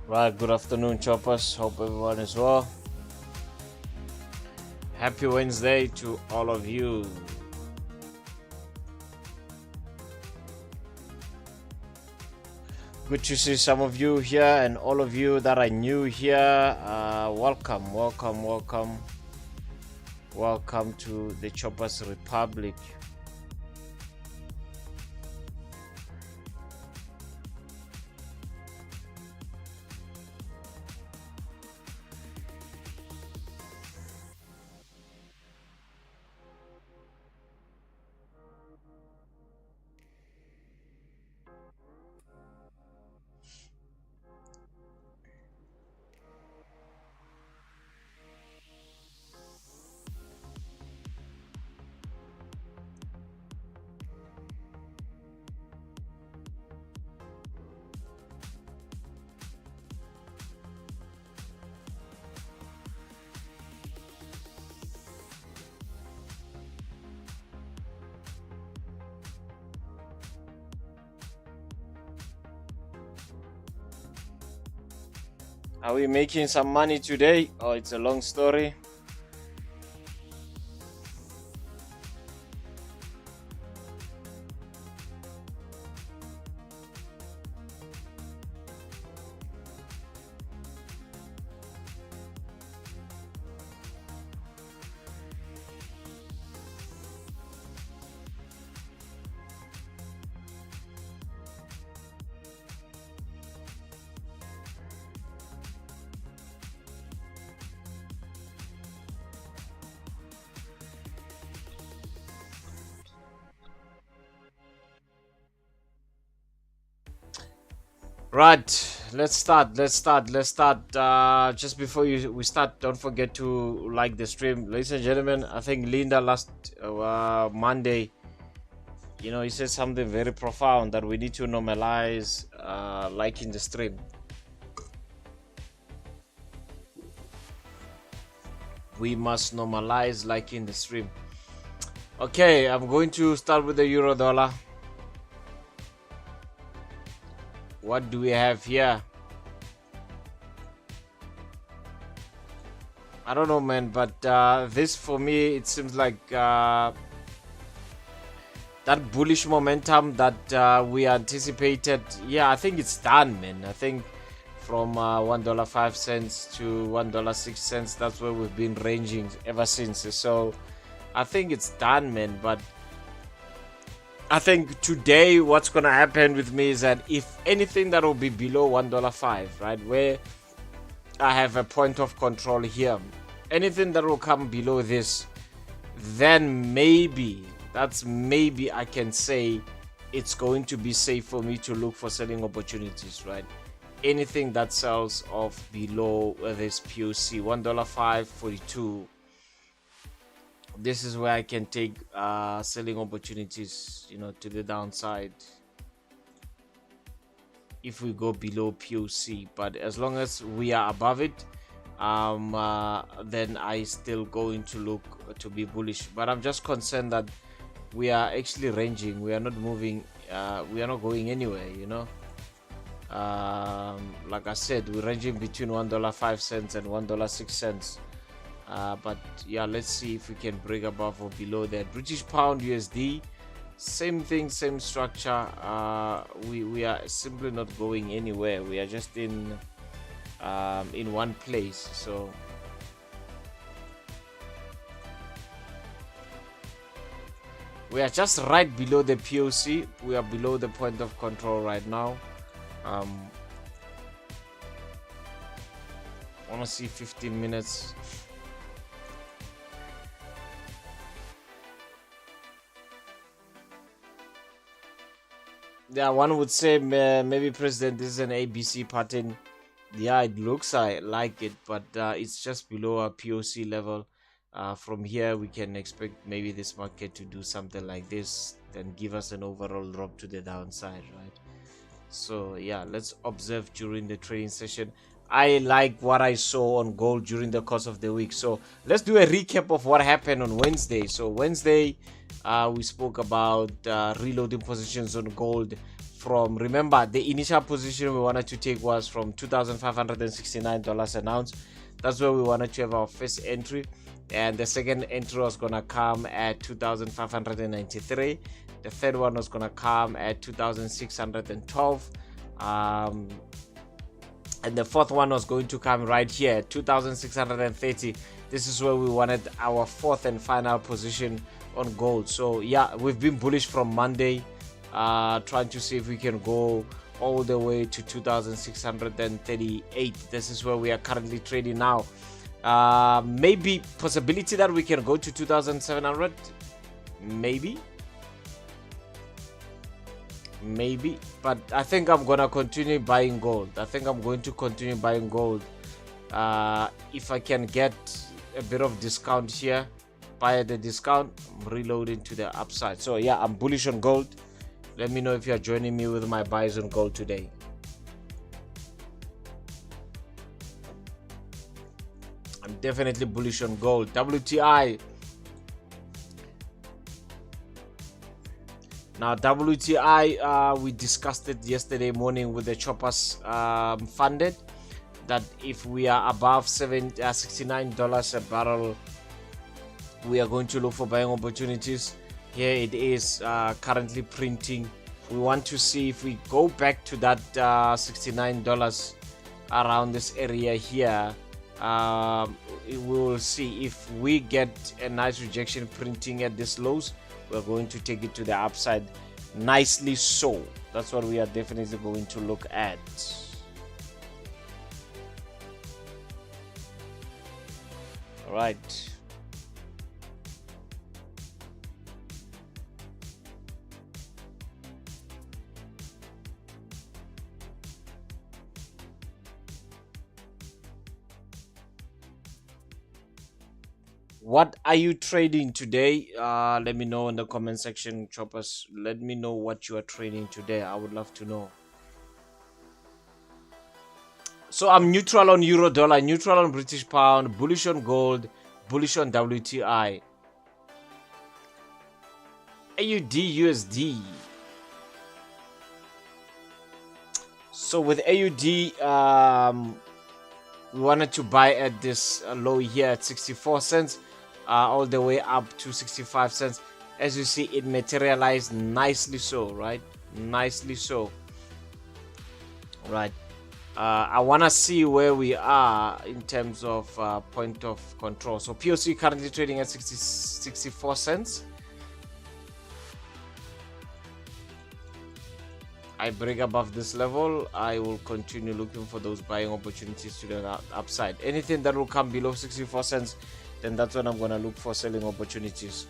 Right, good afternoon, choppers. Hope everyone is well. Happy Wednesday to all of you. Good to see some of you here, and all of you that are new here. Welcome to the Choppers Republic. Are we making some money today? Oh, it's a long story. Right, let's start. Just before we start, don't forget to like the stream, ladies and gentlemen. I think Linda last Monday, he said something very profound, that we need to normalize liking the stream. We must normalize liking the stream. Okay, I'm going to start with the euro dollar. What do we have here? I don't know, man, but this for me, it seems like that bullish momentum that we anticipated. Yeah, I think it's done, man. I think from $1.05 to $1.06, that's where we've been ranging ever since. So I think it's done, man. But I think today what's gonna happen with me is that if anything, that will be below $1.05, right, where I have a point of control here. Anything that will come below this, then maybe I can say it's going to be safe for me to look for selling opportunities, right? Anything that sells off below this POC $1.542. This is where I can take selling opportunities, to the downside if we go below POC. But as long as we are above it, then I still going to look to be bullish. But I'm just concerned that we are actually ranging. We are not moving. We are not going anywhere. Like I said, we're ranging between $1.05 and $1.06. But yeah, let's see if we can break above or below that. British pound USD, same thing, same structure. We are simply not going anywhere. We are just in one place. So we are just right below the POC. We are below the point of control right now. I want to see 15 minutes. Yeah, one would say maybe, President, this is an ABC pattern. Yeah, it looks like it, but it's just below our POC level. From here, we can expect maybe this market to do something like this, then give us an overall drop to the downside, right? So yeah, let's observe during the trading session. I like what I saw on gold during the course of the week. So let's do a recap of what happened on Wednesday. So Wednesday, we spoke about reloading positions on gold from, remember, the initial position we wanted to take was from $2,569 an ounce. That's where we wanted to have our first entry, and the second entry was gonna come at 2,593. The third one was gonna come at 2,612, and the fourth one was going to come right here, 2,630. This is where we wanted our fourth and final position on gold. So yeah, we've been bullish from Monday, trying to see if we can go all the way to 2,638. This is where we are currently trading now. Maybe possibility that we can go to 2,700, maybe, but I think I'm gonna continue buying gold. I think I'm going to continue buying gold. If I can get a bit of discount here, buy at the discount, I'm reloading to the upside. So yeah, I'm bullish on gold. Let me know if you're joining me with my buys on gold today. I'm definitely bullish on gold. WTI. Now WTI, we discussed it yesterday morning with the choppers funded, that if we are above $69 a barrel, we are going to look for buying opportunities. Here it is, currently printing. We want to see if we go back to that $69 around this area here. We will see if we get a nice rejection printing at this lows. We're going to take it to the upside nicely. So that's what we are definitely going to look at. All right. What are you trading today? Let me know in the comment section, choppers. Let me know what you are trading today. I would love to know. So I'm neutral on euro dollar, neutral on British pound, bullish on gold, bullish on WTI. AUD USD. So with AUD, we wanted to buy at this low here at 64 cents. All the way up to 65 cents. As you see, it materialized nicely so, right? Nicely so. Right. I want to see where we are in terms of point of control. So POC currently trading at 64 cents. I break above this level, I will continue looking for those buying opportunities to the upside. Anything that will come below 64 cents, then that's when I'm going to look for selling opportunities.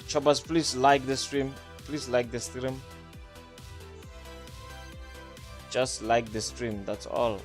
Choppers, please like the stream. Please like the stream. Just like the stream, that's all.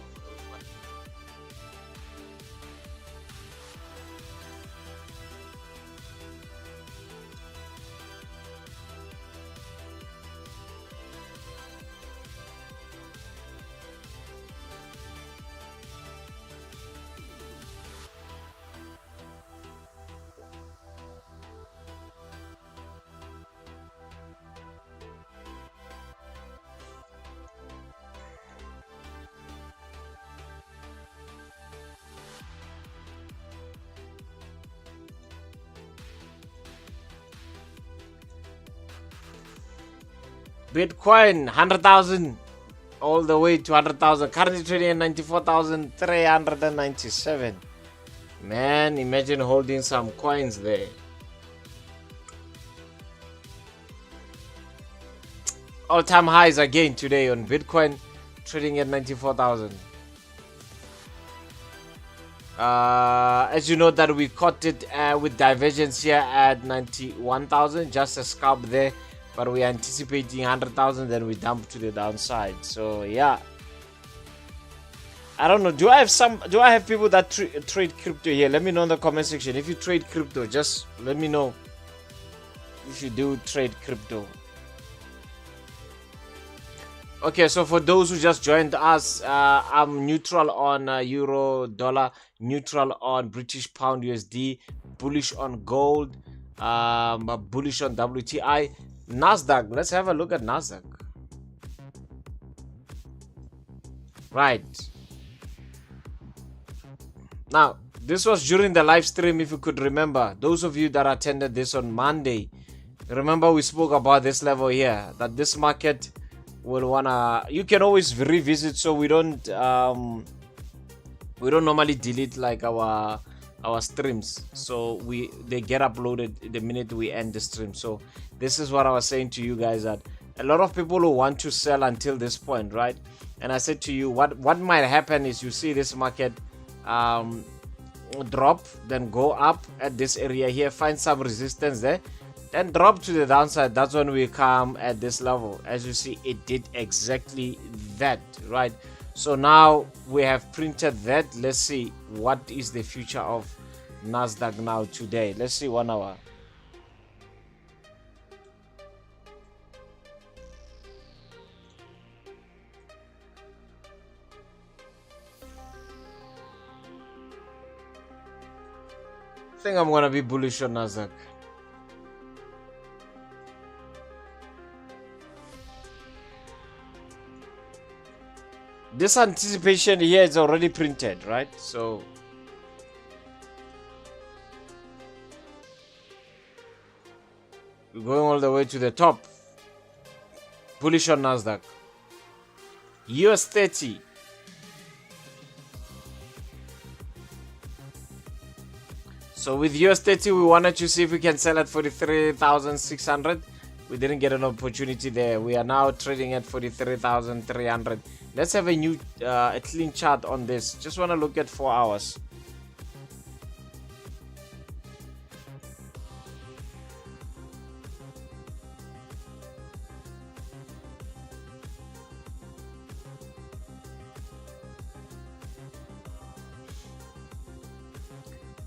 Bitcoin 100,000 all the way to 100,000. Currently trading at 94,397. Man, imagine holding some coins there. All-time highs again today on Bitcoin, trading at 94,000. As you know that we caught it with divergence here at 91,000, just a scalp there. But we are anticipating 100,000, then we dump to the downside. So yeah, I don't know. Do I have people that trade crypto here? Let me know in the comment section. If you trade crypto, just let me know if you do trade crypto. Okay, so for those who just joined us, I'm neutral on euro dollar, neutral on British pound USD, bullish on gold. bullish on WTI. Nasdaq, let's have a look at Nasdaq. Right now, this was during the live stream, if you could remember. Those of you that attended this on Monday, remember we spoke about this level here, that this market will wanna, you can always revisit, so we don't normally delete like our streams, so they get uploaded the minute we end the stream. So this is what I was saying to you guys, that a lot of people who want to sell until this point, right? And I said to you, what might happen is you see this market drop, then go up at this area here, find some resistance there, then drop to the downside. That's when we come at this level. As you see, it did exactly that, right? So now we have printed that. Let's see what is the future of Nasdaq now today. Let's see 1 hour. I think I'm gonna be bullish on Nasdaq. This anticipation here is already printed, right? So we're going all the way to the top. Bullish on Nasdaq. US30. So with US30, we wanted to see if we can sell at 43,600. We didn't get an opportunity there. We are now trading at 43,300. Let's have a new a clean chart on this. Just want to look at 4 hours.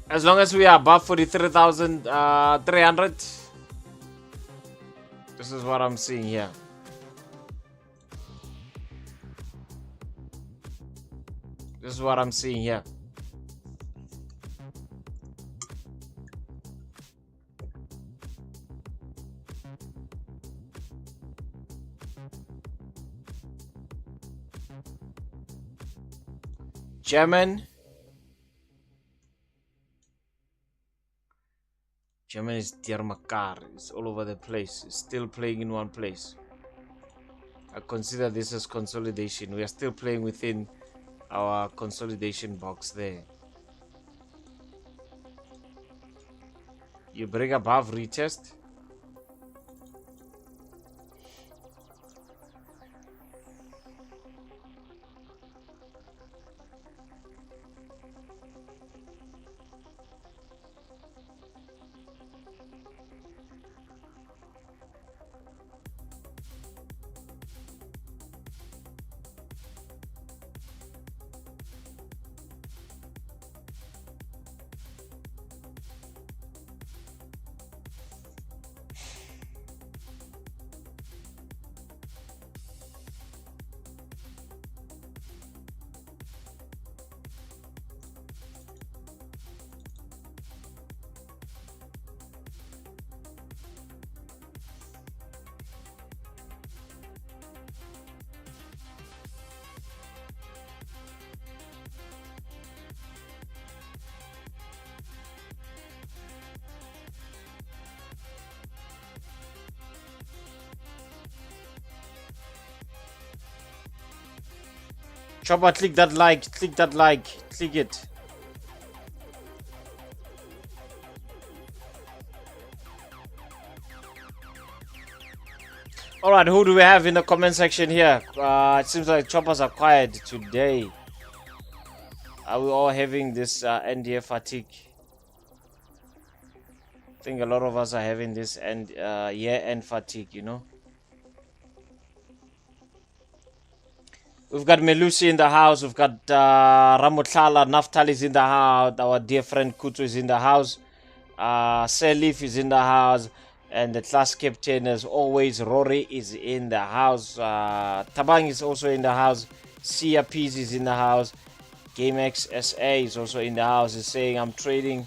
As long as we are above 43,300, this is what I'm seeing here. This is what I'm seeing here. German is dear Makar. It's all over the place. It's still playing in one place. I consider this as consolidation. We are still playing within our consolidation box there. You break above retest. Chopper, click that like, click it. Alright, who do we have in the comment section here? It seems like choppers are quiet today. Are we all having this NDF fatigue? I think a lot of us are having this year-end fatigue, you know. We've got Melusi in the house. We've got Ramothala, Naftali is in the house. Our dear friend COOT is in the house. Selif is in the house. And the class captain, as always, Rory is in the house. Tabang is also in the house. Sia Peas is in the house. GameX SA is also in the house. He's saying, I'm trading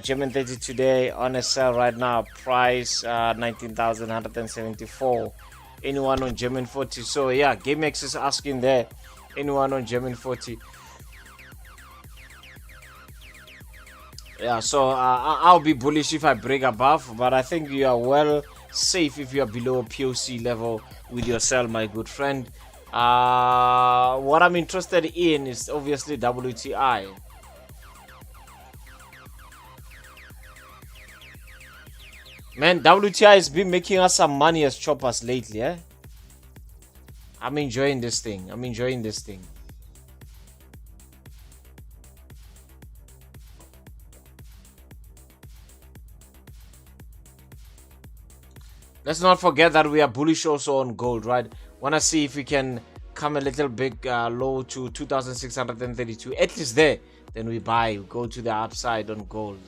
German 30 today on a sale right now. Price 19,174. Anyone on German 40? So yeah, GameX is asking there. Anyone on German 40? Yeah, so I'll be bullish if I break above, but I think you are well safe if you are below POC level with your sell, my good friend. What I'm interested in is obviously WTI. Man, WTI has been making us some money as choppers lately, eh? I'm enjoying this thing. Let's not forget that we are bullish also on gold, right? Wanna see if we can come a little bit low to 2,632, at least there. Then we buy, we go to the upside on gold.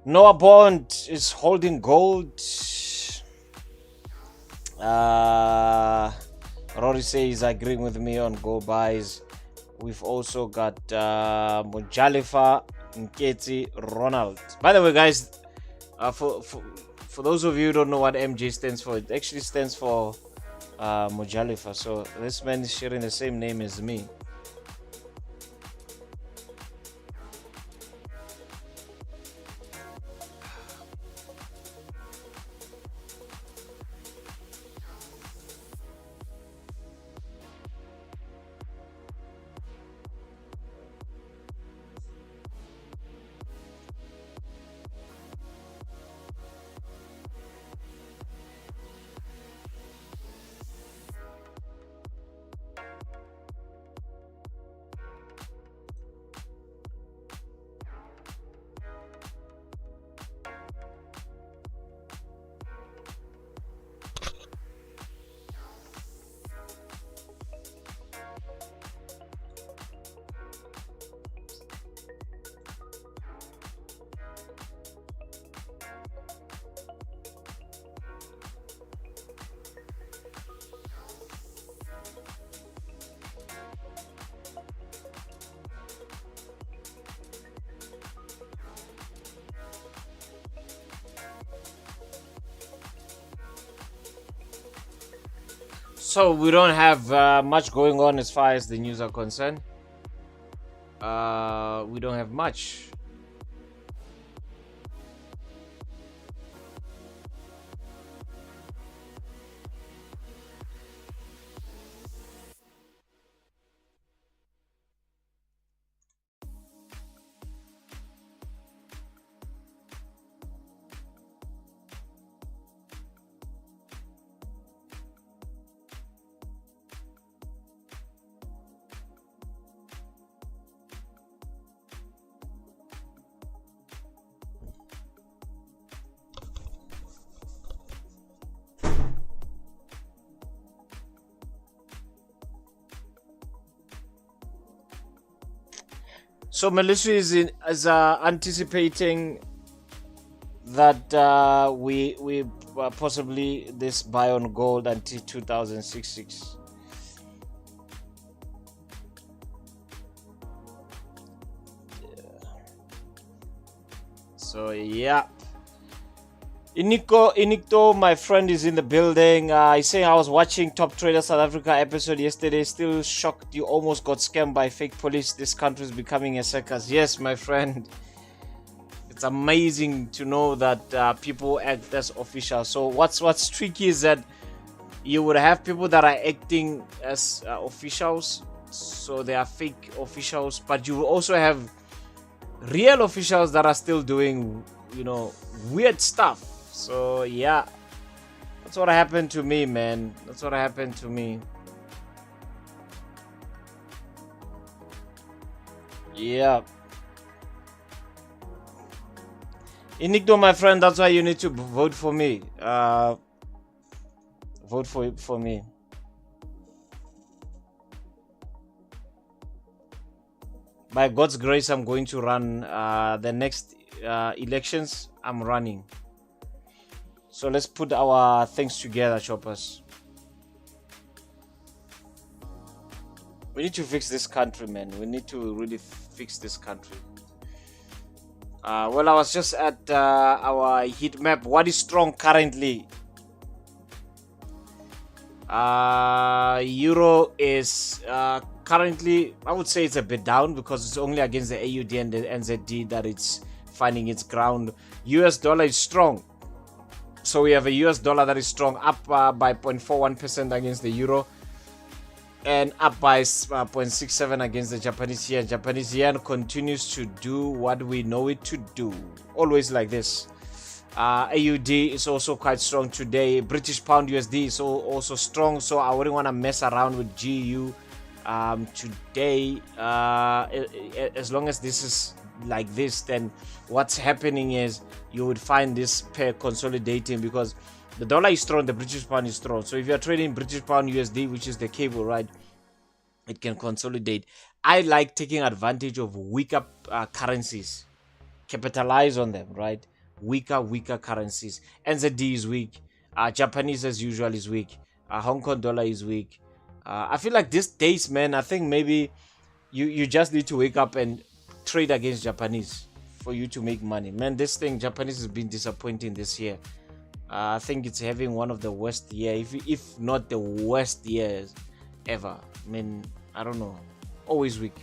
Noah Bond is holding gold. Rory says agreeing with me on gold buys. We've also got Mojalifa, Nketi, Ronald. By the way, guys, for those of you who don't know what MJ stands for, it actually stands for Mojalifa. So this man is sharing the same name as me. So we don't have much going on as far as the news are concerned. We don't have much. So Melissa is anticipating that we possibly this buy on gold until 2066. So yeah. Inikto, my friend, is in the building. He's saying I was watching Top Trader South Africa episode yesterday. Still shocked you almost got scammed by fake police. This country is becoming a circus. Yes, my friend. It's amazing to know that people act as officials. So what's tricky is that you would have people that are acting as officials. So they are fake officials. But you will also have real officials that are still doing, weird stuff. So yeah, that's what happened to me, man. That's what happened to me. Yeah. Inikdo, my friend, that's why you need to vote for me. Vote for me. By God's grace, I'm going to run the next elections. I'm running. So let's put our things together, choppers. We need to fix this country, man. We need to really fix this country. Well, I was just at our heat map. What is strong currently? Euro is currently, I would say it's a bit down because it's only against the AUD and the NZD that it's finding its ground. US dollar is strong. So we have a US dollar that is strong, up by 0.41% against the euro, and up by 0.67 against the Japanese yen. Japanese yen continues to do what we know it to do, always like this. AUD is also quite strong today. British pound USD is also strong, so I wouldn't want to mess around with GU today. As long as this is like this, then what's happening is you would find this pair consolidating, because the dollar is strong, the British pound is strong. So if you're trading British pound USD, which is the cable, right, it can consolidate. I like taking advantage of weaker currencies, capitalize on them, right? Weaker currencies. NZD is weak. Japanese as usual is weak. Hong Kong dollar is weak. I feel like these days, man, I think maybe you just need to wake up and trade against Japanese for you to make money. Man, this thing, Japanese has been disappointing this year. I think it's having one of the worst years, if not the worst years ever. I mean, I don't know. Always weak.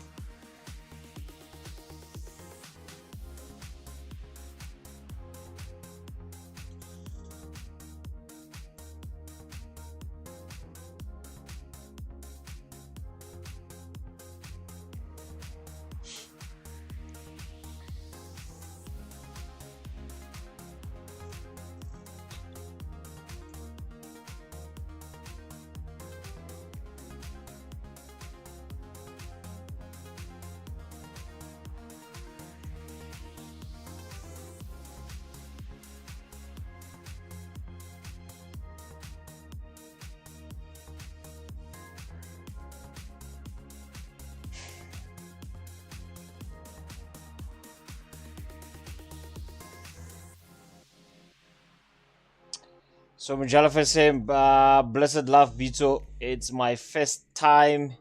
So Mujalafa saying, blessed love, Bito. It's my first time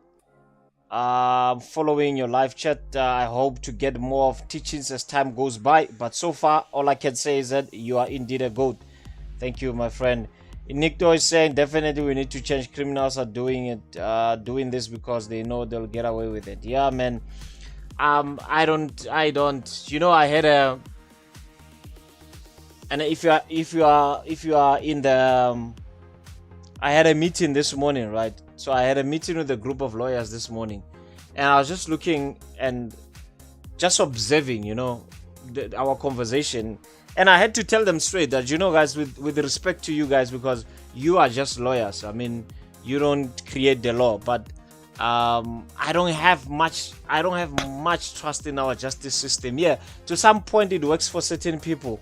following your live chat. I hope to get more of teachings as time goes by. But so far, all I can say is that you are indeed a goat. Thank you, my friend. Nicto is saying, definitely we need to change. Criminals are doing it, doing this because they know they'll get away with it. Yeah, man. I don't. You know, I had a. And if you are in the, I had a meeting this morning, right? So I had a meeting with a group of lawyers this morning, and I was just looking and just observing, you know, our conversation, and I had to tell them straight that, you know, guys, with respect to you guys, because you are just lawyers. I mean, you don't create the law, but I don't have much trust in our justice system. Yeah, to some point it works for certain people.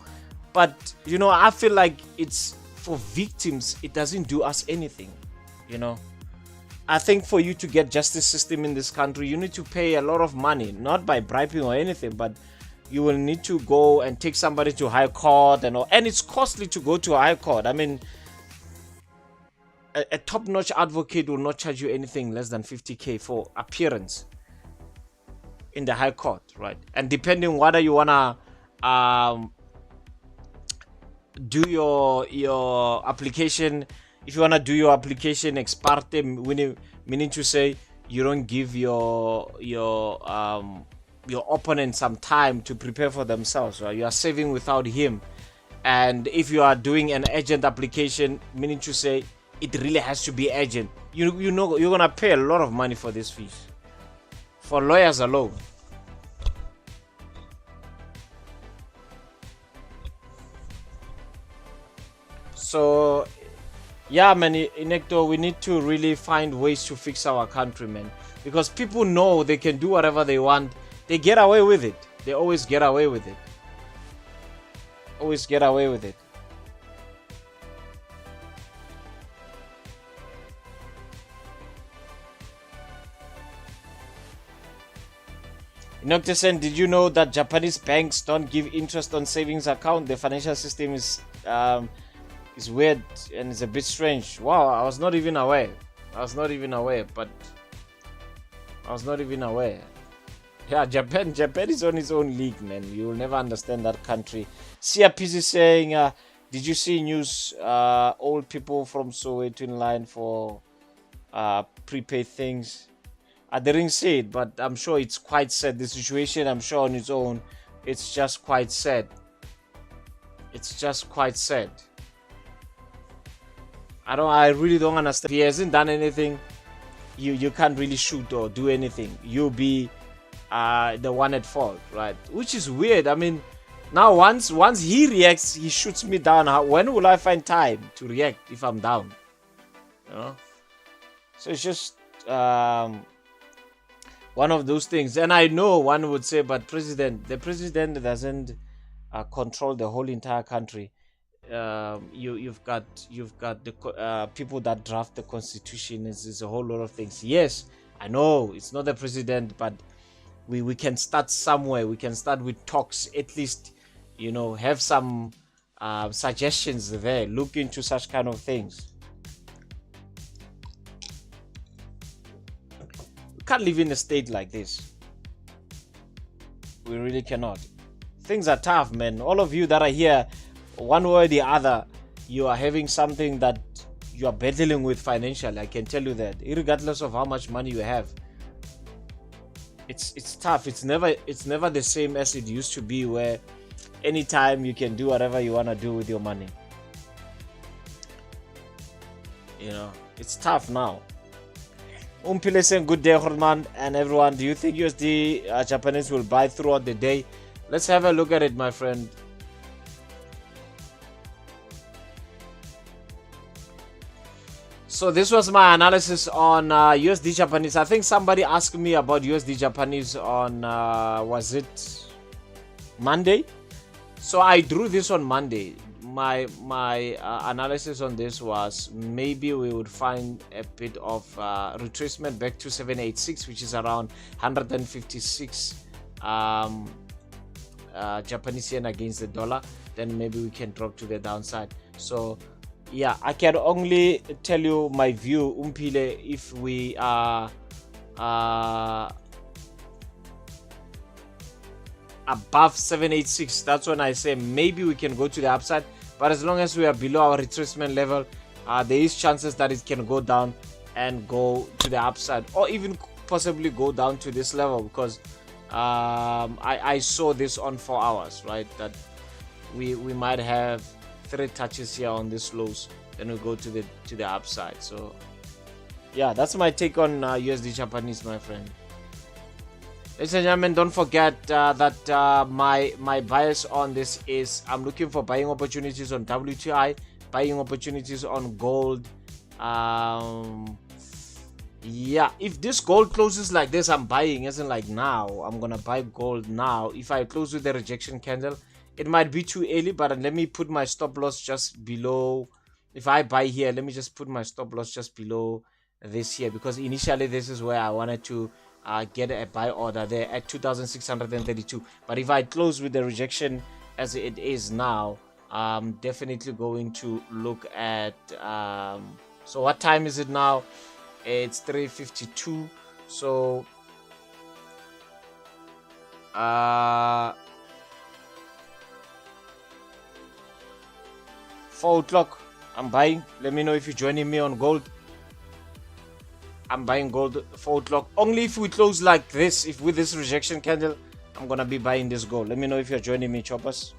But, you know, I feel like it's for victims, it doesn't do us anything, you know. I think for you to get justice system in this country, you need to pay a lot of money, not by bribing or anything, but you will need to go and take somebody to high court and all. And it's costly to go to a high court. I mean, a top-notch advocate will not charge you anything less than 50K for appearance in the high court, right? And depending whether you want to do your application, if you want to do your application ex parte, meaning to say you don't give your opponent some time to prepare for themselves, right? You are saving without him. And if you are doing an agent application, meaning to say it really has to be agent, you know you're gonna pay a lot of money for these fees for lawyers alone. So, yeah, man, Inecto, we need to really find ways to fix our country, man. Because people know they can do whatever they want. They get away with it. They always get away with it. Always get away with it. Noctesen, did you know that Japanese banks don't give interest on savings account? The financial system is weird and it's a bit strange. Wow, I was not even aware. But I was not even aware. Yeah, Japan is on its own league, man. You will never understand that country. CRPC is saying, did you see news? Old people from Soweto in line for prepaid things. I didn't see it, but I'm sure it's quite sad. The situation, I'm sure on its own, it's just quite sad. I really don't understand. If he hasn't done anything, you can't really shoot or do anything. You'll be the one at fault, right? Which is weird. I mean, now once he reacts, he shoots me down. When will I find time to react if I'm down? You know? So it's just one of those things. And I know one would say, but the president doesn't control the whole entire country. You've got the people that draft the constitution. It's a whole lot of things. Yes, I know it's not the president, but we can start somewhere. We can start with talks, at least, have some suggestions there. Look into such kind of things. We can't live in a state like this. We really cannot. Things are tough, man. All of you that are here, one way or the other, you are having something that you are battling with financially. I can tell you that, regardless of how much money you have. It's tough. It's never the same as it used to be, where anytime you can do whatever you want to do with your money. It's tough now. Umpile saying good day, Horman, and everyone. Do you think USD Japanese will buy throughout the day? Let's have a look at it, my friend. So this was my analysis on USD Japanese. I think somebody asked me about USD Japanese on was it Monday? So I drew this on Monday. My analysis on this was maybe we would find a bit of retracement back to 786, which is around 156 Japanese yen against the dollar. Then maybe we can drop to the downside. So yeah, I can only tell you my view, Umpile, if we are above 786, that's when I say maybe we can go to the upside. But as long as we are below our retracement level, there is chances that it can go down and go to the upside, or even possibly go down to this level, because I saw this on 4 hours, right? That we might have 3 touches here on this lows, then we go to the upside. So yeah, that's my take on USD Japanese, my friend. Ladies and gentlemen, don't forget that my bias on this is I'm looking for buying opportunities on WTI, buying opportunities on gold. Yeah, if this gold closes like this, I'm buying. Isn't like now I'm gonna buy gold now. If I close with the rejection candle, it might be too early, but let me put my stop loss just below. If I buy here, let me just put my stop loss just below this here, because initially this is where I wanted to get a buy order there at 2,632. But if I close with the rejection as it is now, I'm definitely going to look at so what time is it now? It's 3:52. So 4 o'clock, I'm buying. Let me know if you're joining me on gold. I'm buying gold 4 o'clock. Only if we close like this, if with this rejection candle, I'm gonna be buying this gold. Let me know if you're joining me, choppers.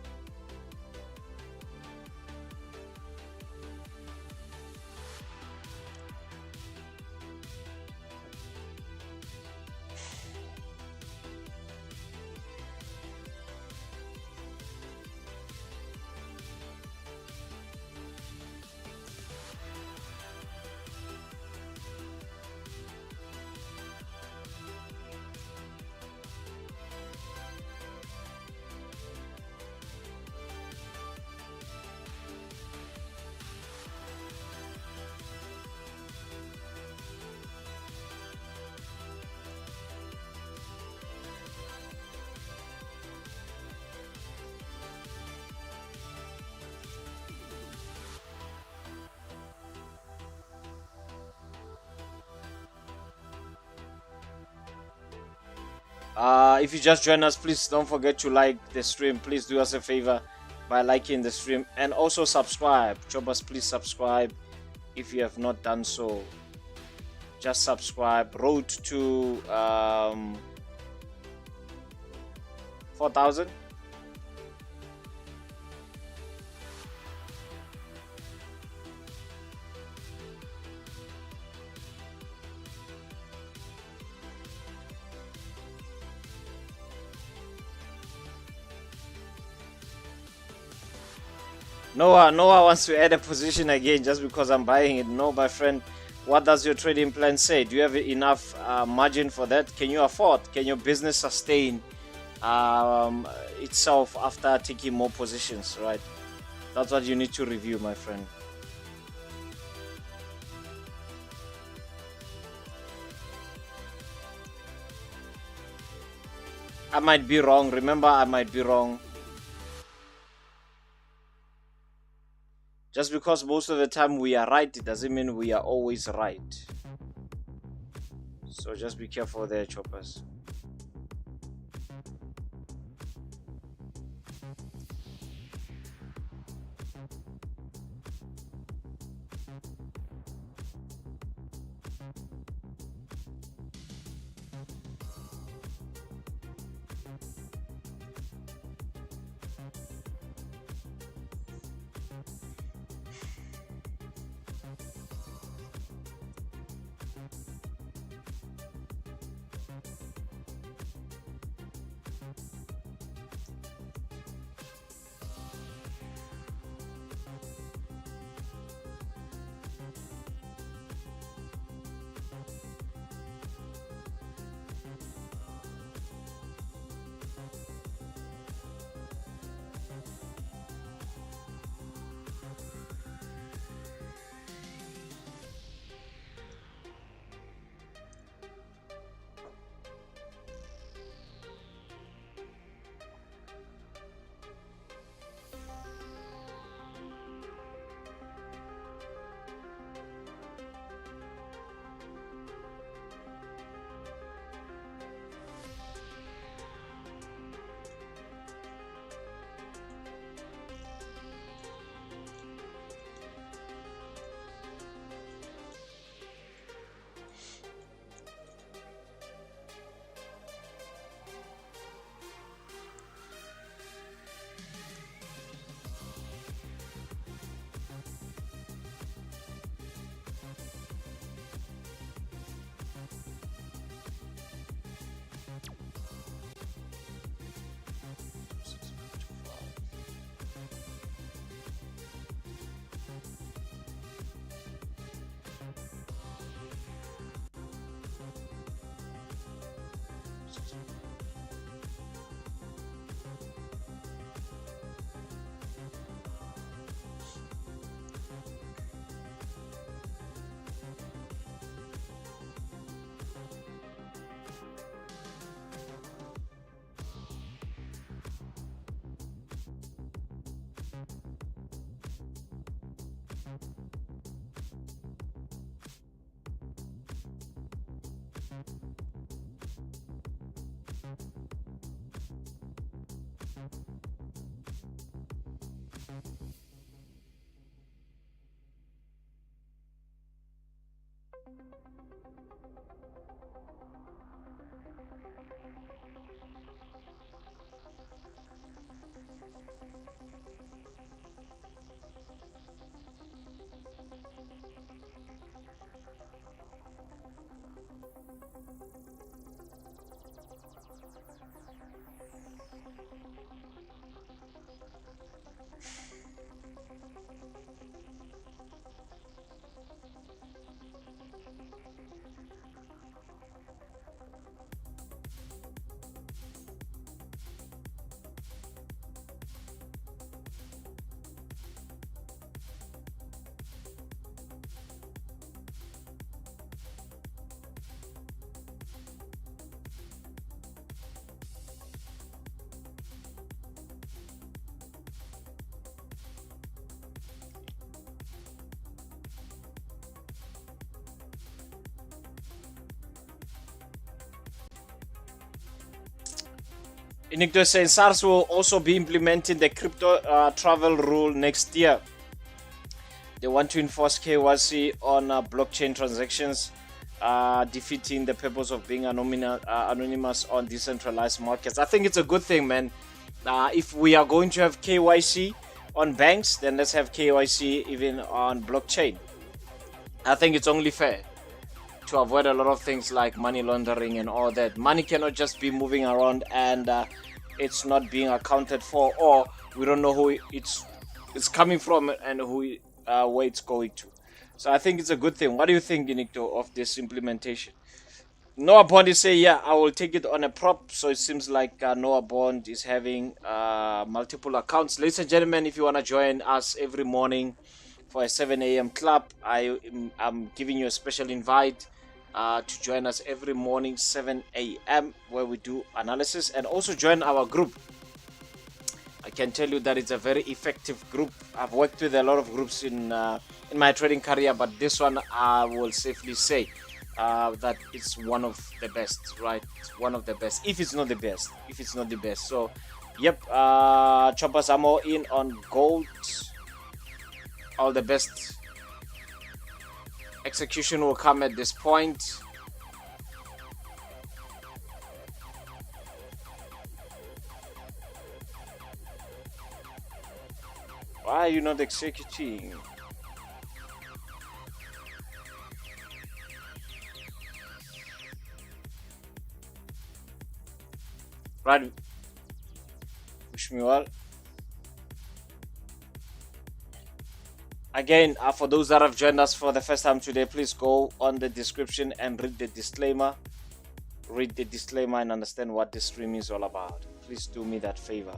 If you just join us, please don't forget to like the stream. Please do us a favor by liking the stream, and also subscribe. Choppers, please subscribe if you have not done so. Just subscribe. Road to 4,000. Noah wants to add a position again just because I'm buying it. No, my friend, what does your trading plan say? Do you have enough margin for that? Can you afford? Can your business sustain itself after taking more positions, right? That's what you need to review, my friend. I might be wrong. Remember, I might be wrong. Just because most of the time we are right, it doesn't mean we are always right. So just be careful there, choppers. Inicto is saying SARS will also be implementing the crypto travel rule next year. They want to enforce KYC on blockchain transactions, defeating the purpose of being anonymous on decentralized markets. I think it's a good thing, man. If we are going to have KYC on banks, then let's have KYC even on blockchain. I think it's only fair to avoid a lot of things like money laundering and all that. Money cannot just be moving around and it's not being accounted for, or we don't know who it's coming from and who where it's going to. So I think it's a good thing. What do you think, Inicto, of this implementation? Noah Bond is saying, yeah, I will take it on a prop. So it seems like Noah Bond is having multiple accounts. Ladies and gentlemen, if you want to join us every morning for a 7 a.m. club, I'm giving you a special invite to join us every morning 7 a.m. where we do analysis, and also join our group. I can tell you that it's a very effective group. I've worked with a lot of groups in my trading career, but this one I will safely say that it's one of the best, right? One of the best, if it's not the best. So yep, choppers, I'm all in on gold. All the best execution will come at this point. Why are you not executing? Right. Wish me well. Again, for those that have joined us for the first time today, please go on the description and read the disclaimer. Read the disclaimer and understand what this stream is all about. Please do me that favor.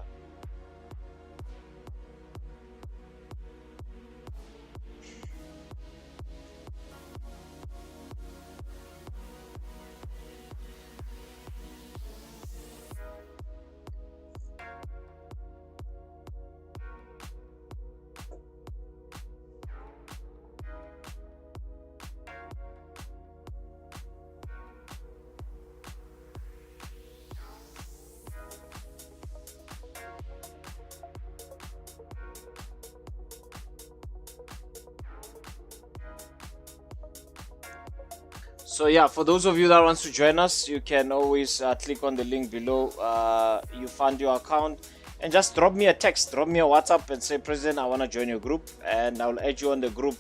So yeah, for those of you that wants to join us, you can always click on the link below. You fund your account and just drop me a text, drop me a WhatsApp and say, President, I want to join your group, and I'll add you on the group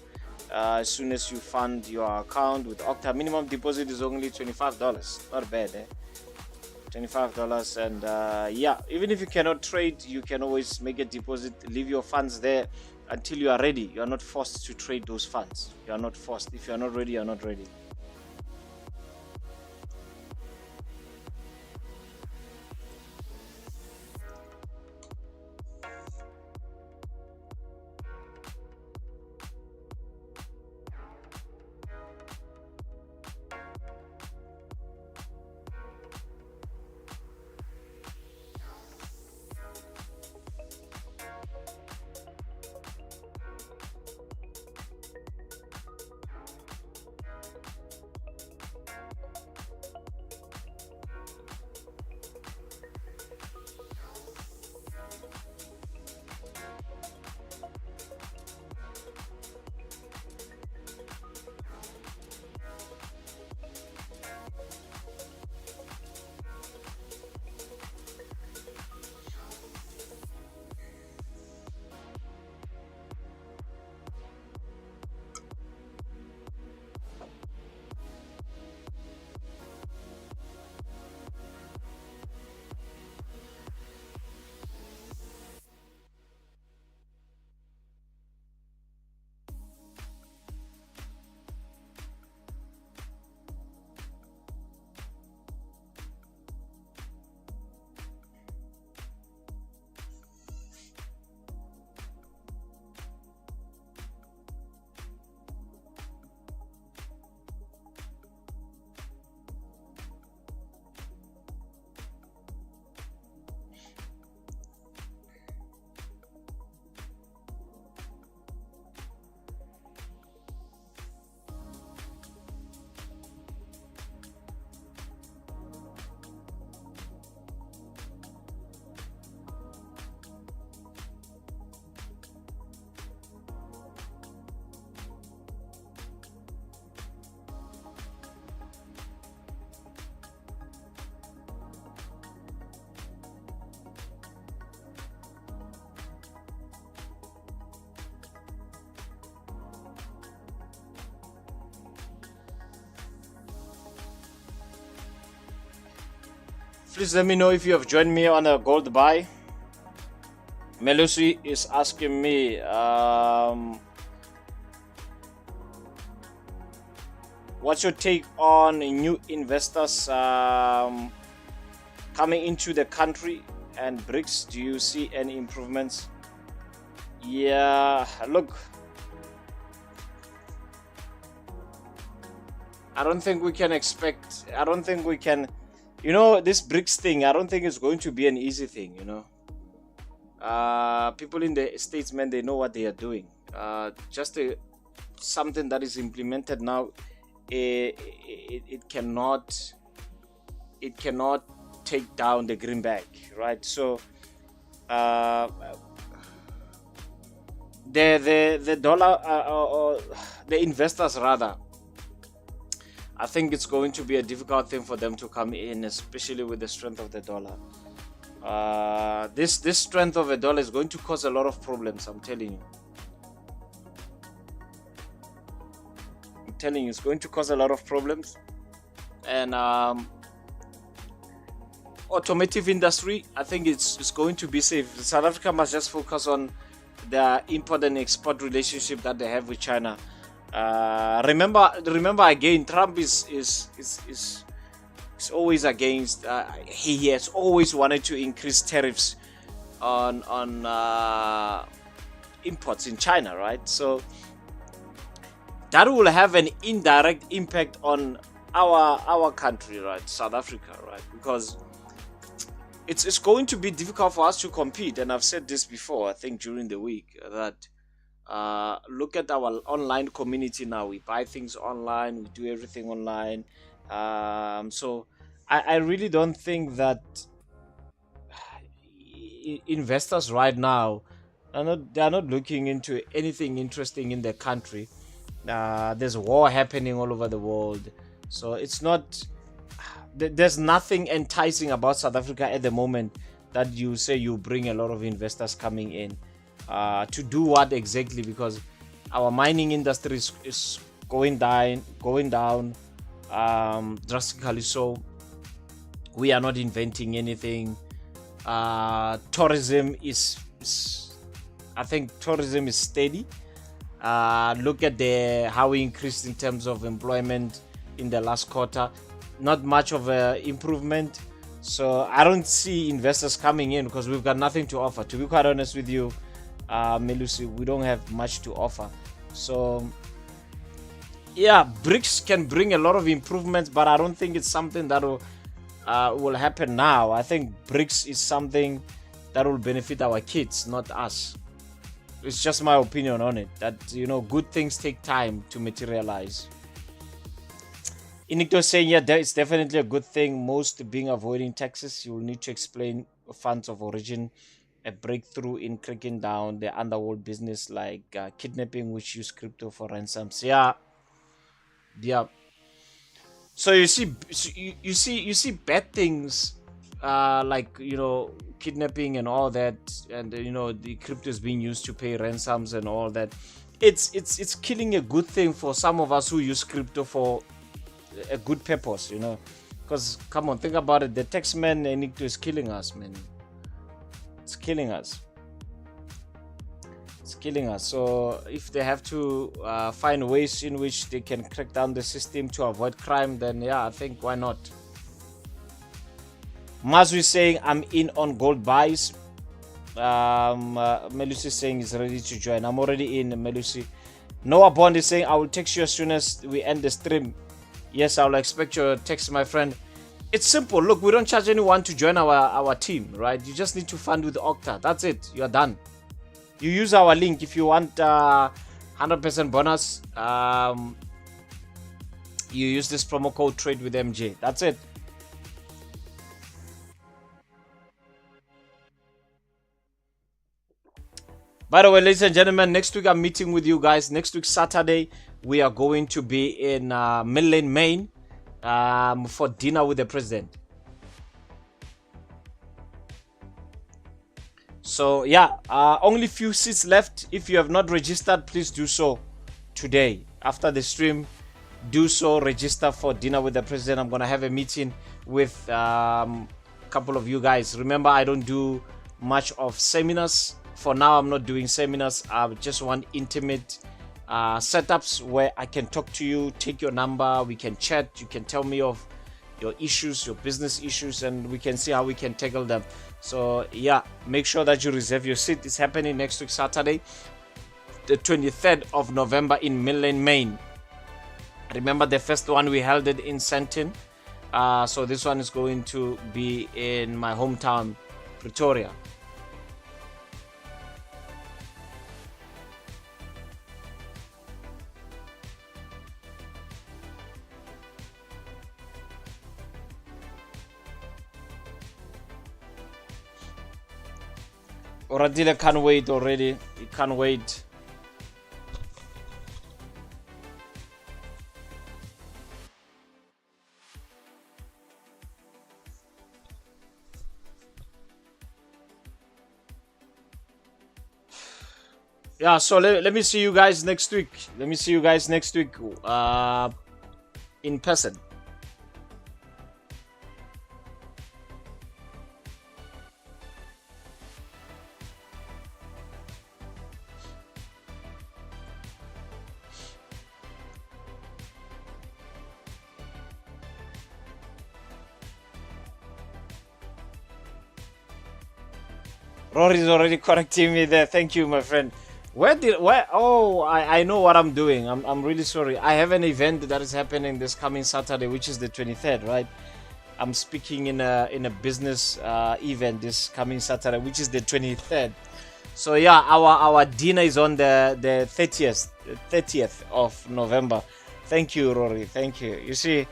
as soon as you fund your account with Octa. Minimum deposit is only $25. Not bad, eh? $25, and yeah, even if you cannot trade, you can always make a deposit, leave your funds there until you are ready. You are not forced to trade those funds. You are not forced. If you are not ready, you are not ready. Please let me know if you have joined me on a gold buy. Melusi is asking me, what's your take on new investors coming into the country and BRICS? Do you see any improvements? Yeah, look, I don't think we can, this BRICS thing, I don't think it's going to be an easy thing, people in the States, man, they know what they are doing. Just something that is implemented now, it cannot take down the greenback, right? So the dollar, or the investors rather, I think it's going to be a difficult thing for them to come in, especially with the strength of the dollar. This strength of the dollar is going to cause a lot of problems. I'm telling you, it's going to cause a lot of problems. And automotive industry, I think it's going to be safe. South Africa must just focus on the import and export relationship that they have with China. Remember again, Trump is always against. He has always wanted to increase tariffs on imports in China, right? So that will have an indirect impact on our country, right, South Africa, right? Because it's going to be difficult for us to compete. And I've said this before, I think during the week, that look at our online community now. We buy things online, we do everything online. So I really don't think that investors right now they are not looking into anything interesting in the country. There's a war happening all over the world, so it's not. There's nothing enticing about South Africa at the moment that you say you bring a lot of investors coming in to do what exactly, because our mining industry is going down drastically. So we are not inventing anything. Tourism is I think tourism is steady. Look at how we increased in terms of employment in the last quarter. Not much of an improvement. So I don't see investors coming in because we've got nothing to offer. To be quite honest with you, Melusi, we don't have much to offer. So yeah, BRICS can bring a lot of improvements, but I don't think it's something that will happen now. I think BRICS is something that will benefit our kids, not us. It's just my opinion on it, that good things take time to materialize. Inicto saying, yeah, it's definitely a good thing. Most being avoiding taxes, you will need to explain funds of origin, a breakthrough in cracking down the underworld business like kidnapping, which use crypto for ransoms. Yeah. So you see bad things like kidnapping and all that, and the crypto is being used to pay ransoms and all that. It's killing a good thing for some of us who use crypto for a good purpose, because come on, think about it. The taxman Enigto is killing us, man. It's killing us. So if they have to find ways in which they can crack down the system to avoid crime, then yeah, I think why not. Mazu is saying I'm in on gold buys. Melusi is saying he's ready to join. I'm already in, Melusi. Noah Bond is saying I will text you as soon as we end the stream. Yes, I'll expect your text, my friend. It's simple. Look, we don't charge anyone to join our team, right? You just need to fund with Okta. That's it. You're done. You use our link if you want 100% bonus. You use this promo code trade with MJ. That's it. By the way, ladies and gentlemen, next week I'm meeting with you guys. Next week, Saturday, we are going to be in Mill Lane, Maine for dinner with the president. So yeah, only few seats left. If you have not registered, please do so today. After the stream, do so. Register for dinner with the president. I'm going to have a meeting with couple of you guys. Remember, I don't do much of seminars. For now, I'm not doing seminars. I just want intimate setups where I can talk to you, take your number, we can chat, you can tell me of your issues, your business issues, and we can see how we can tackle them. So yeah, make sure that you reserve your seat. It's happening next week, Saturday, the 23rd of November in Mill Maine. Remember, the first one we held it in Sandton. So this one is going to be in my hometown, Pretoria. Oradile can't wait already. He can't wait. Yeah, so let me see you guys next week. Let me see you guys next week in person. Rory's already correcting me there. Thank you, my friend. Oh, I know what I'm doing. I'm really sorry. I have an event that is happening this coming Saturday, which is the 23rd, right? I'm speaking in a business event this coming Saturday, which is the 23rd. So yeah, our dinner is on the 30th of November. Thank you, Rory. Thank you. You see,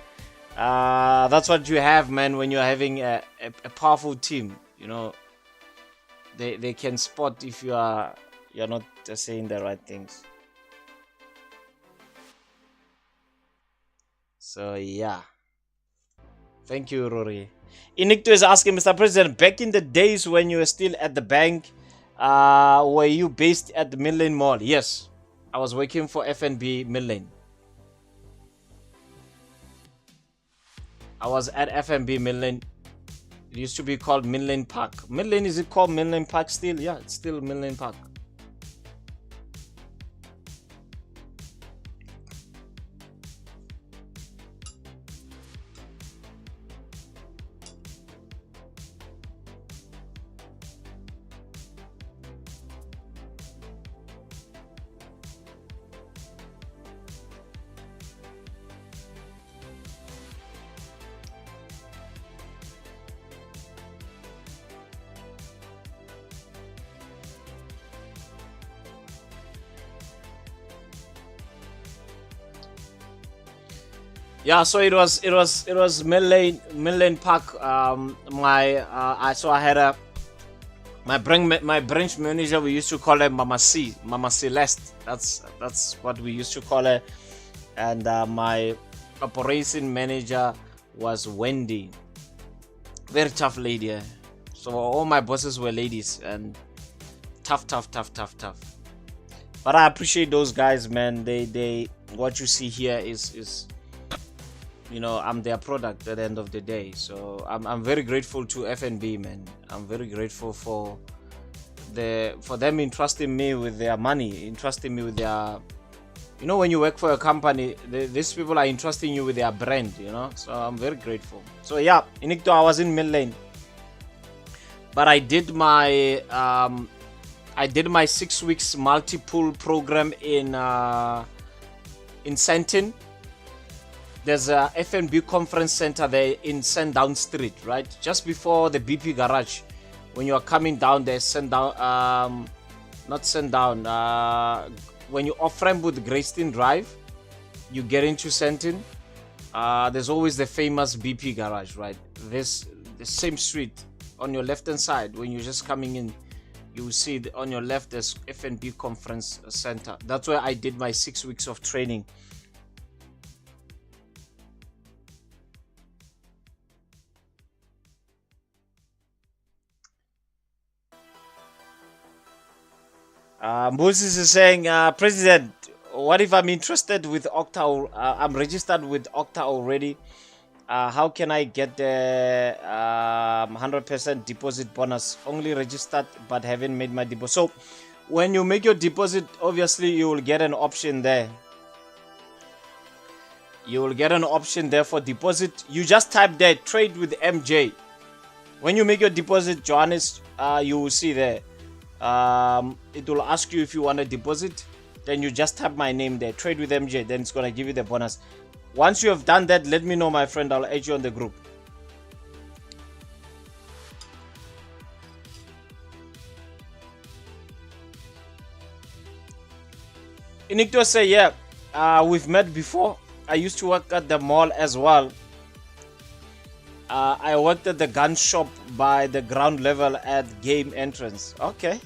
that's what you have, man, when you're having a powerful team. You know, they can spot if you're not saying the right things. So yeah, thank you, Rory. Inicto is asking, Mr. President, back in the days when you were still at the bank, were you based at the Mill Mall? Yes, I was working for FNB Mill. I was at FNB Mill. It used to be called Mill Park. Mill, is it called Mill Park still? Yeah, it's still Mill Park. Yeah, so it was Mill Park. So I had my branch manager. We used to call her Mama Celeste. That's what we used to call her, and my operation manager was Wendy. Very tough lady. So all my bosses were ladies and tough. But I appreciate those guys, man. They what you see here is you know, I'm their product at the end of the day. So I'm very grateful to FNB, man. I'm very grateful for them entrusting me with their money, entrusting me with their, you know, when you work for a company, these people are entrusting you with their brand, you know. So I'm very grateful. So yeah, Inicto, I was in Mill Lane, but I did my 6 weeks multi-pool program in Sandton. There's a FNB conference center there in Sandown Street, right? Just before the BP garage. When you are coming down there, when you off ramp with Greystone Drive, you get into Sandton. There's always the famous BP garage, right? There's the same street on your left hand side. When you're just coming in, you will see on your left there's FNB conference center. That's where I did my 6 weeks of training. Moses is saying, President, what if I'm interested with Okta? I'm registered with Okta already. How can I get the 100% deposit bonus? Only registered but haven't made my deposit. So when you make your deposit, obviously you will get an option there. You will get an option there for deposit. You just type there, trade with MJ. When you make your deposit, Johannes, you will see there. It will ask you if you want a deposit. Then you just type my name there, trade with MJ. Then it's gonna give you the bonus. Once you have done that, let me know, my friend. I'll add you on the group. Inicto say, yeah, we've met before. I used to work at the mall as well. I worked at the gun shop by the ground level at game entrance. Okay.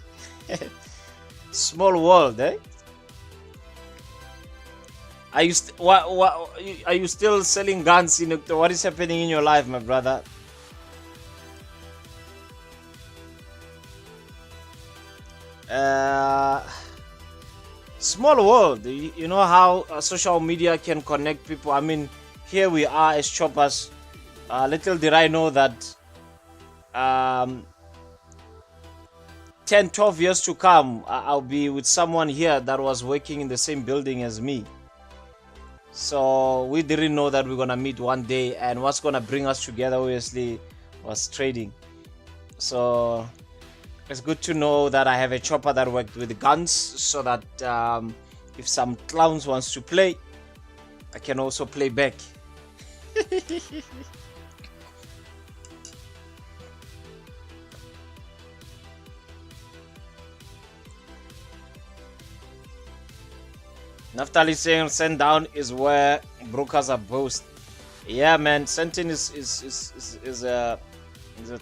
Small world, eh? Are you are you still selling guns, Inicto? What is happening in your life, my brother? Small world. You know how social media can connect people. I mean, here we are as choppers. Little did I know that 10, 12 years to come, I'll be with someone here that was working in the same building as me. So we didn't know that we're gonna meet one day, and what's gonna bring us together obviously was trading. So it's good to know that I have a chopper that worked with guns, so that if some clowns wants to play, I can also play back. Naftali saying send down is where brokers are boast. Yeah, man, Sentin is a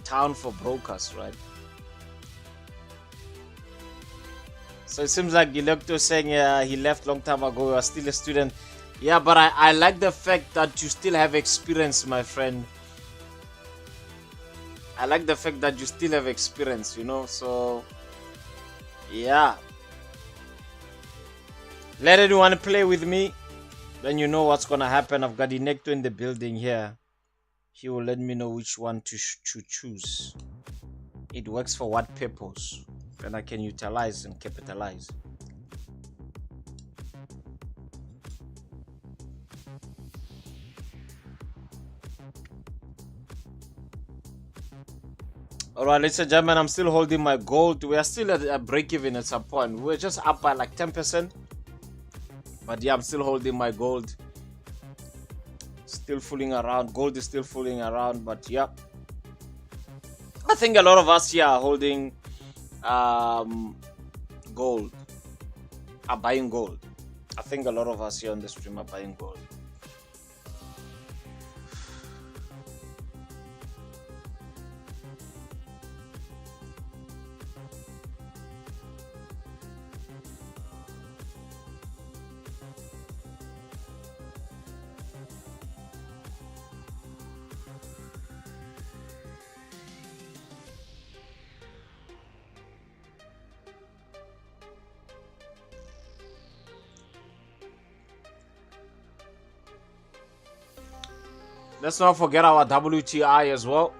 town for brokers, right? So it seems like Electo saying he left long time ago. You are still a student. Yeah, but I like the fact that you still have experience, my friend. I like the fact that you still have experience, you know. So yeah. Let anyone play with me, then you know what's gonna happen. I've got the Necto in the building here. He will let me know which one to choose. It works for what purpose, and I can utilize and capitalize. Alright, ladies and gentlemen, I'm still holding my gold. We are still at a break even at some point. We're just up by like 10%. But yeah, I'm still holding my gold. Still fooling around. Gold is still fooling around. But yeah, I think a lot of us here are holding gold. Are buying gold. I think a lot of us here on the stream are buying gold. Let's not forget our WTI as well.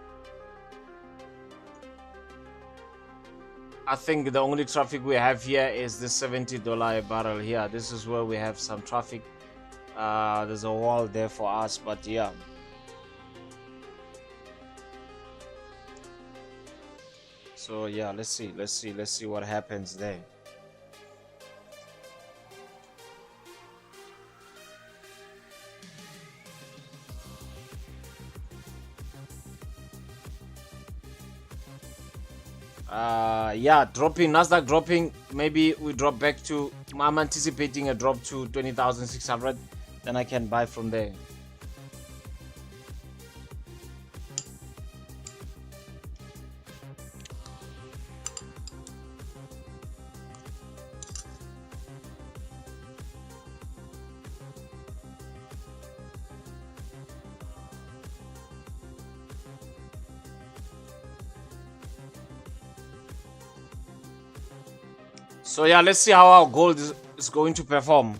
I think the only traffic we have here is the $70 a barrel here. This is where we have some traffic. There's a wall there for us, but yeah. So yeah, let's see what happens there. Yeah, dropping, Nasdaq dropping. Maybe we drop back to, I'm anticipating a drop to 20,600, then I can buy from there. So yeah, let's see how our gold is going to perform.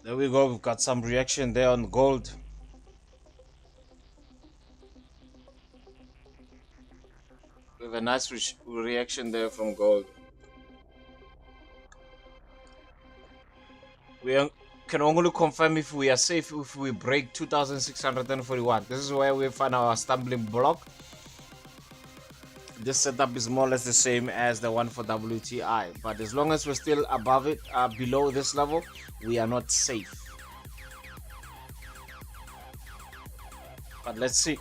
There we go. We've got some reaction there on gold. We have a nice reaction there from gold. Can only confirm if we are safe if we break 2641. This is where we find our stumbling block. This setup is more or less the same as the one for WTI, but as long as we're still above it, below this level, we are not safe. But let's see.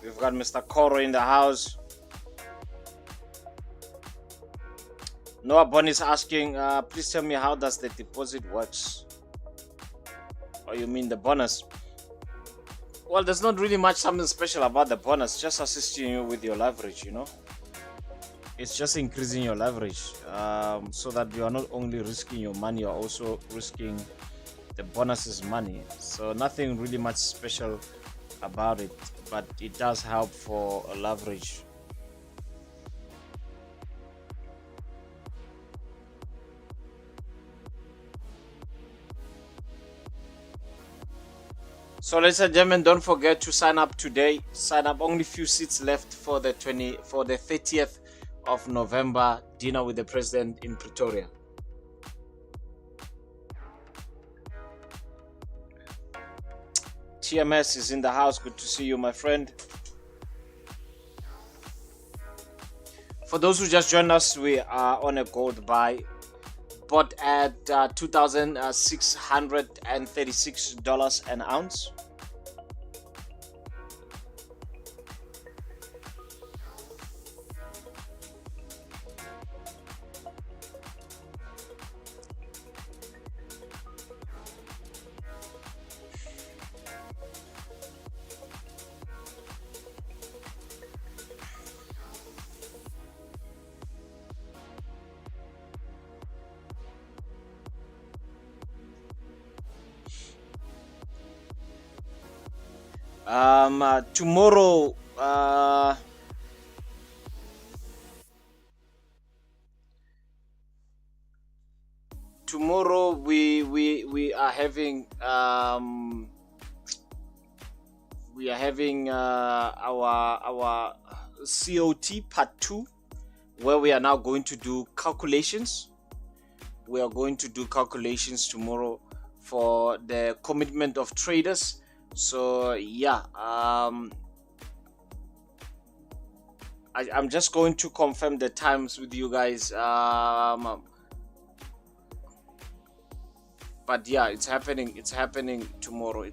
We've got Mr. Koro in the house. Noah Bonnie is asking, please tell me how does the deposit works? Or you mean the bonus? Well, there's not really much something special about the bonus, just assisting you with your leverage, you know. It's just increasing your leverage, so that you are not only risking your money, you're also risking the bonus's money. So nothing really much special about it, but it does help for a leverage. So ladies and gentlemen, don't forget to sign up today. Sign up, only few seats left for the 30th of November dinner with the president in Pretoria. TMS is in the house. Good to see you, my friend. For those who just joined us, we are on a gold buy, bought at $2,636 an ounce. Tomorrow, we are having our COOT part 2, where we are now going to do calculations. We are going to do calculations tomorrow for the commitment of traders. So yeah, I'm just going to confirm the times with you guys, but yeah, it's happening tomorrow.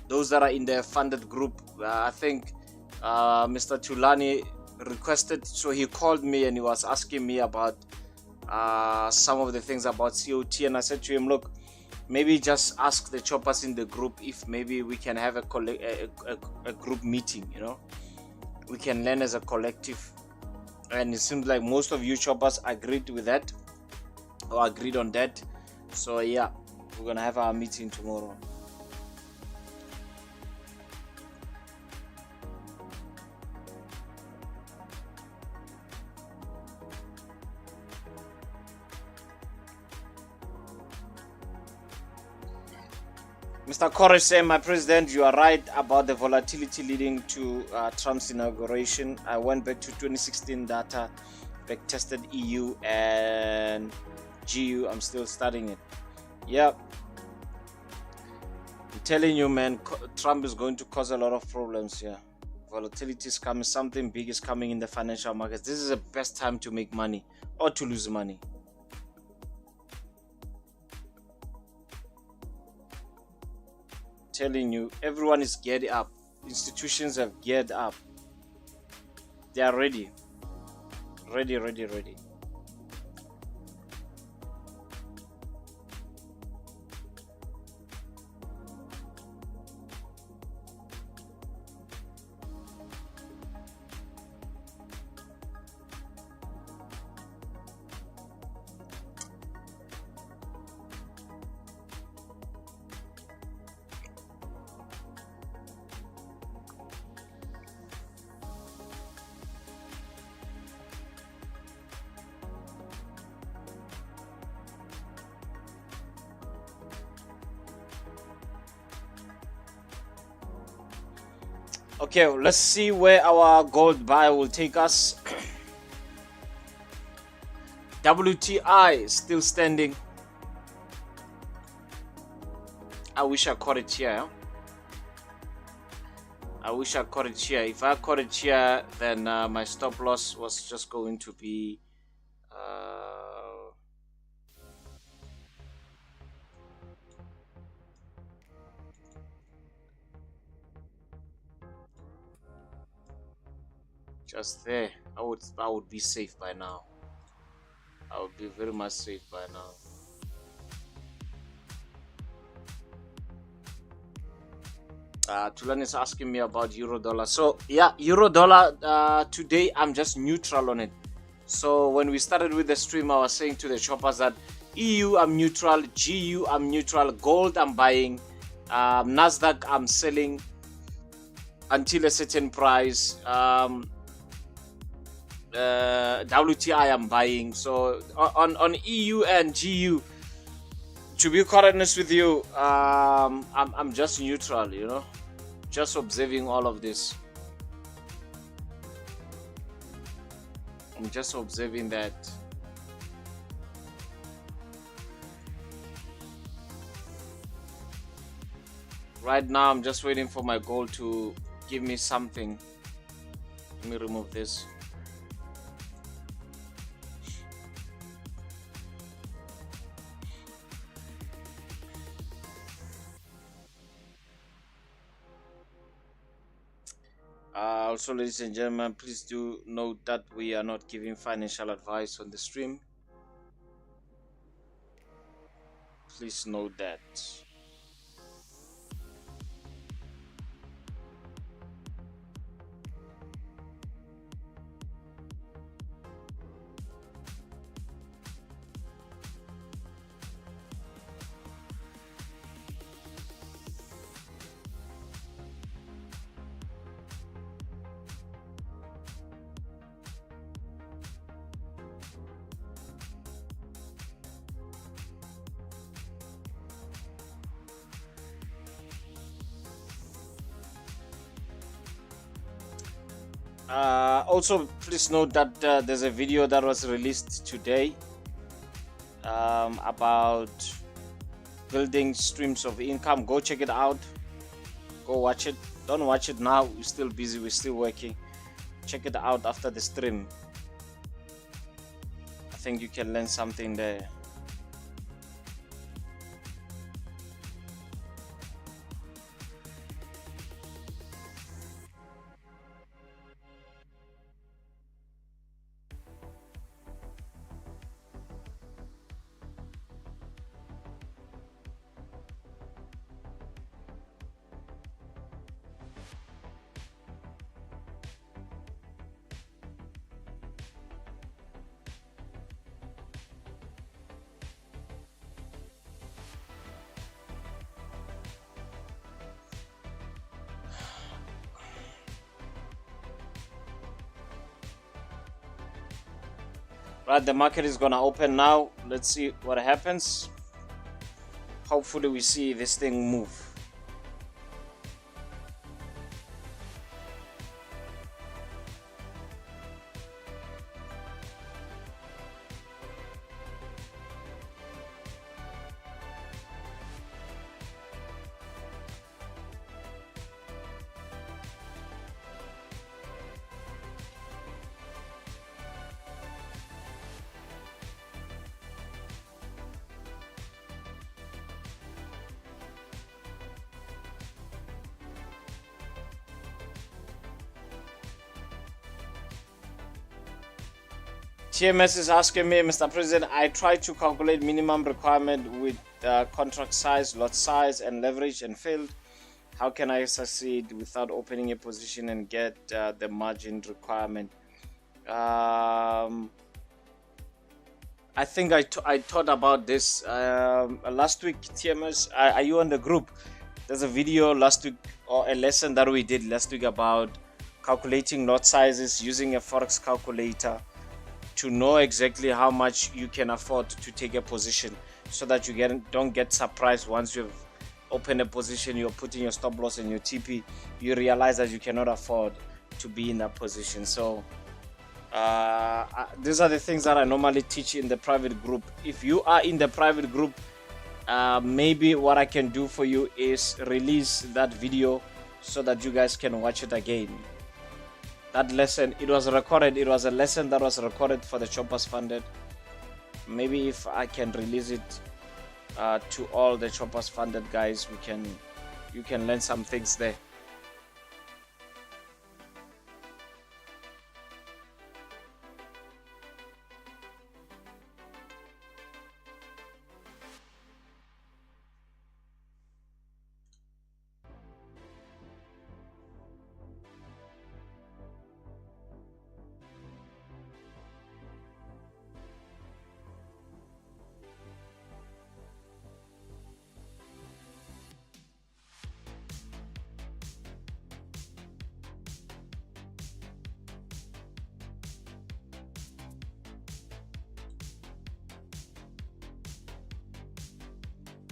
Those that are in the funded group, I think Mr. Tulani requested, so he called me and he was asking me about some of the things about COT, and I said to him, look, maybe just ask the choppers in the group if maybe we can have a group meeting, you know, we can learn as a collective. And it seems like most of you choppers agreed with that, or agreed on that. So yeah, we're gonna have our meeting tomorrow. Mr. Koresh saying, my president, you are right about the volatility leading to Trump's inauguration. I went back to 2016 data, back tested EU and GU. I'm still studying it. Yep. I'm telling you, man, Trump is going to cause a lot of problems here. Volatility is coming. Something big is coming in the financial markets. This is the best time to make money or to lose money. Telling you, everyone is geared up. Institutions have geared up. They are ready. Ready. Okay, let's see where our gold buy will take us. WTI still standing. I wish I caught it here. If I caught it here, then my stop loss was just going to be just there. I would be safe by now. I would be very much safe by now. Tulan is asking me about euro dollar. So yeah, euro dollar today I'm just neutral on it. So when we started with the stream, I was saying to the shoppers that EU I'm neutral, GU I'm neutral, gold I'm buying, Nasdaq I'm selling until a certain price. WTI I'm buying. So on EU and GU, to be quite honest with you, I'm just neutral, you know, just observing all of this. I'm just observing that. Right now, I'm just waiting for my goal to give me something. Let me remove this. Also, ladies and gentlemen, please do note that we are not giving financial advice on the stream. Please note that. Also, please note that there's a video that was released today about building streams of income. Go check it out. Go watch it. Don't watch it now. We're still busy. We're still working. Check it out after the stream. I think you can learn something there. Right, the market is gonna open now. Let's see what happens. hopefully we see this thing move. TMS is asking me, Mr. President, I tried to calculate minimum requirement with contract size, lot size, and leverage and failed. How can I succeed without opening a position and get the margin requirement? I think I thought about this last week. TMS, are you on the group? There's a video last week, or a lesson that we did last week about calculating lot sizes using a Forex calculator to know exactly how much you can afford to take a position, so that you don't get surprised once you've opened a position, you're putting your stop loss and your TP, you realize that you cannot afford to be in that position. So these are the things that I normally teach in the private group. If you are in the private group, maybe what I can do for you is release that video so that you guys can watch it again. That lesson, it was recorded. It was a lesson that was recorded for the Choppers Funded. Maybe if I can release it to all the Choppers Funded guys, you can learn some things there.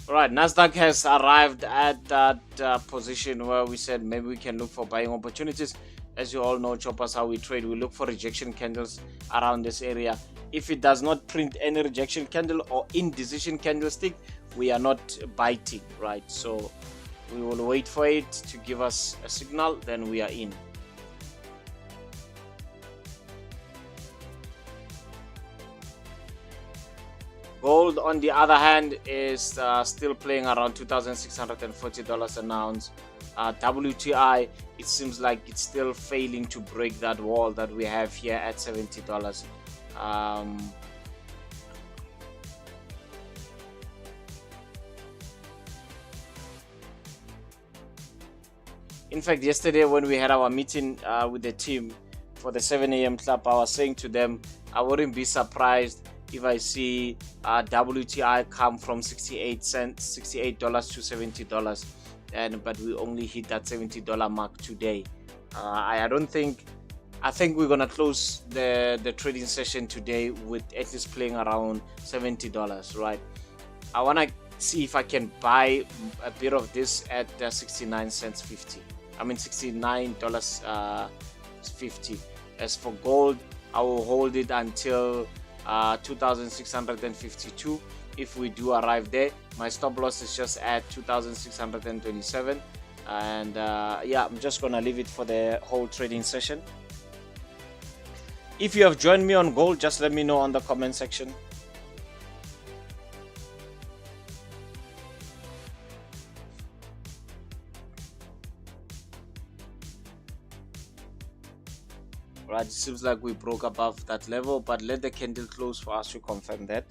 Right, Nasdaq has arrived at that position where we said maybe we can look for buying opportunities. As you all know, Choppers, how we trade, we look for rejection candles around this area. If it does not print any rejection candle or indecision candlestick, we are not biting, right? So we will wait for it to give us a signal, then we are in. Gold, on the other hand, is still playing around $2,640 an ounce. WTI, it seems like it's still failing to break that wall that we have here at $70. In fact, yesterday when we had our meeting with the team for the 7 a.m. club, I was saying to them, I wouldn't be surprised if I see WTI come from $68 to $70, but we only hit that $70 mark today. I think we're gonna close the trading session today with at least playing around $70, right? I wanna see if I can buy a bit of this at 69 cents 50. I mean $69.50. As for gold, I will hold it until 2,652. If we do arrive there, my stop loss is just at 2,627, and yeah, I'm just gonna leave it for the whole trading session. If you have joined me on gold, just let me know on the comment section. Right, it seems like we broke above that level, but let the candle close for us to confirm that.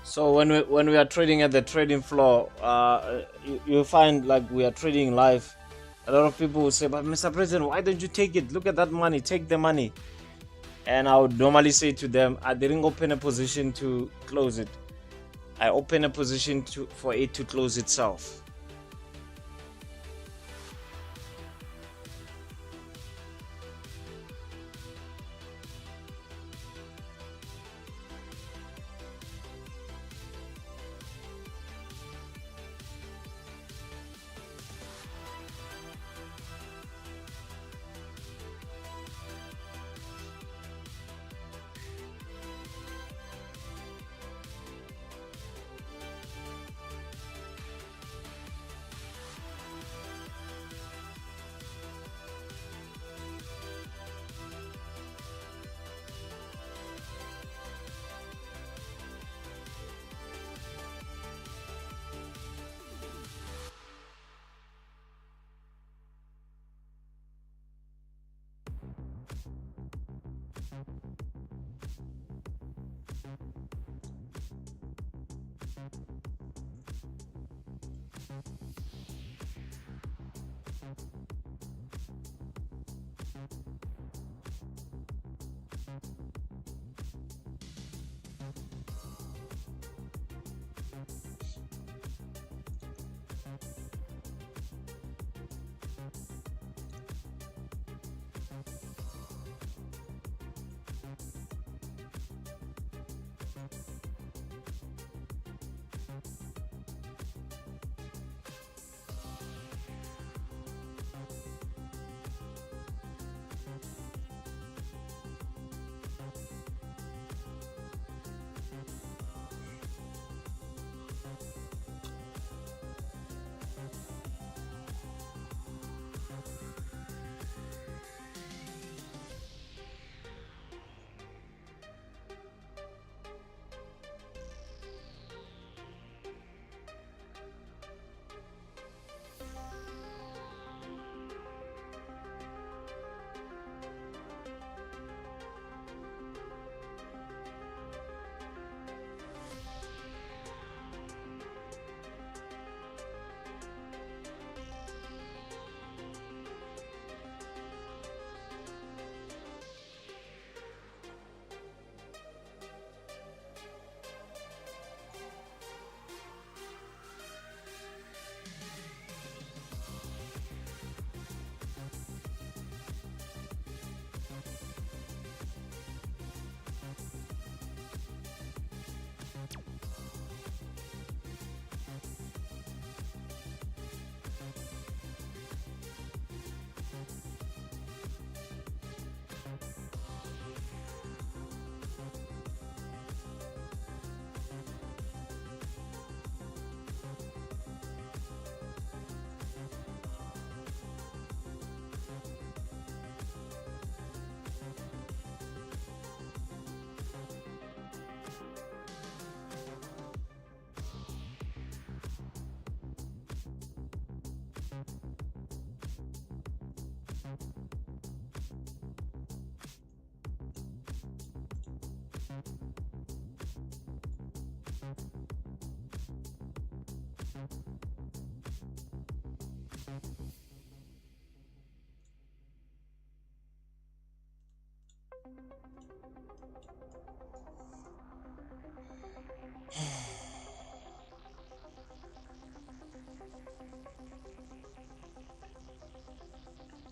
So when we are trading at the trading floor, you find like we are trading live. A lot of people will say, "But Mr. President, why don't you take it? Look at that money. Take the money." And I would normally say to them, I didn't open a position to close it. I open a position for it to close itself.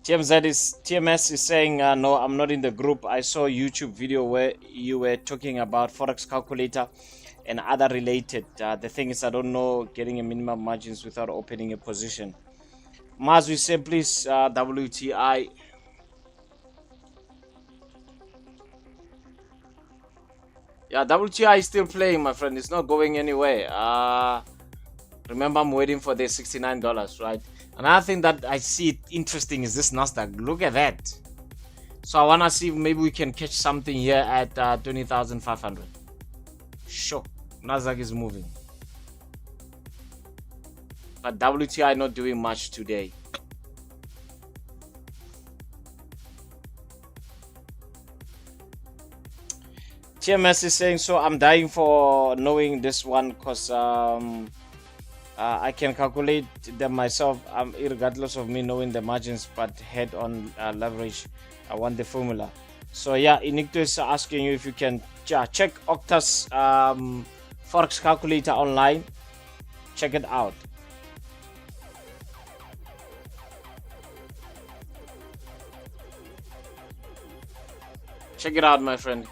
TMS is saying, no, I'm not in the group. I saw a YouTube video where you were talking about Forex calculator and other related. The thing is, I don't know getting a minimum margins without opening a position. Maz, we say, please, WTI. Yeah, WTI is still playing, my friend. It's not going anywhere. Remember, I'm waiting for the $69, right? Another thing that I see interesting is this Nasdaq. Look at that. So I want to see if maybe we can catch something here at 20,500. Sure, Nasdaq is moving. But WTI not doing much today. TMS is saying, so I'm dying for knowing this one because I can calculate them myself, regardless of me knowing the margins, but head on leverage, I want the formula. So yeah, Inicto is asking you if you can check Octa's Forex calculator online. Check it out. Check it out, my friend.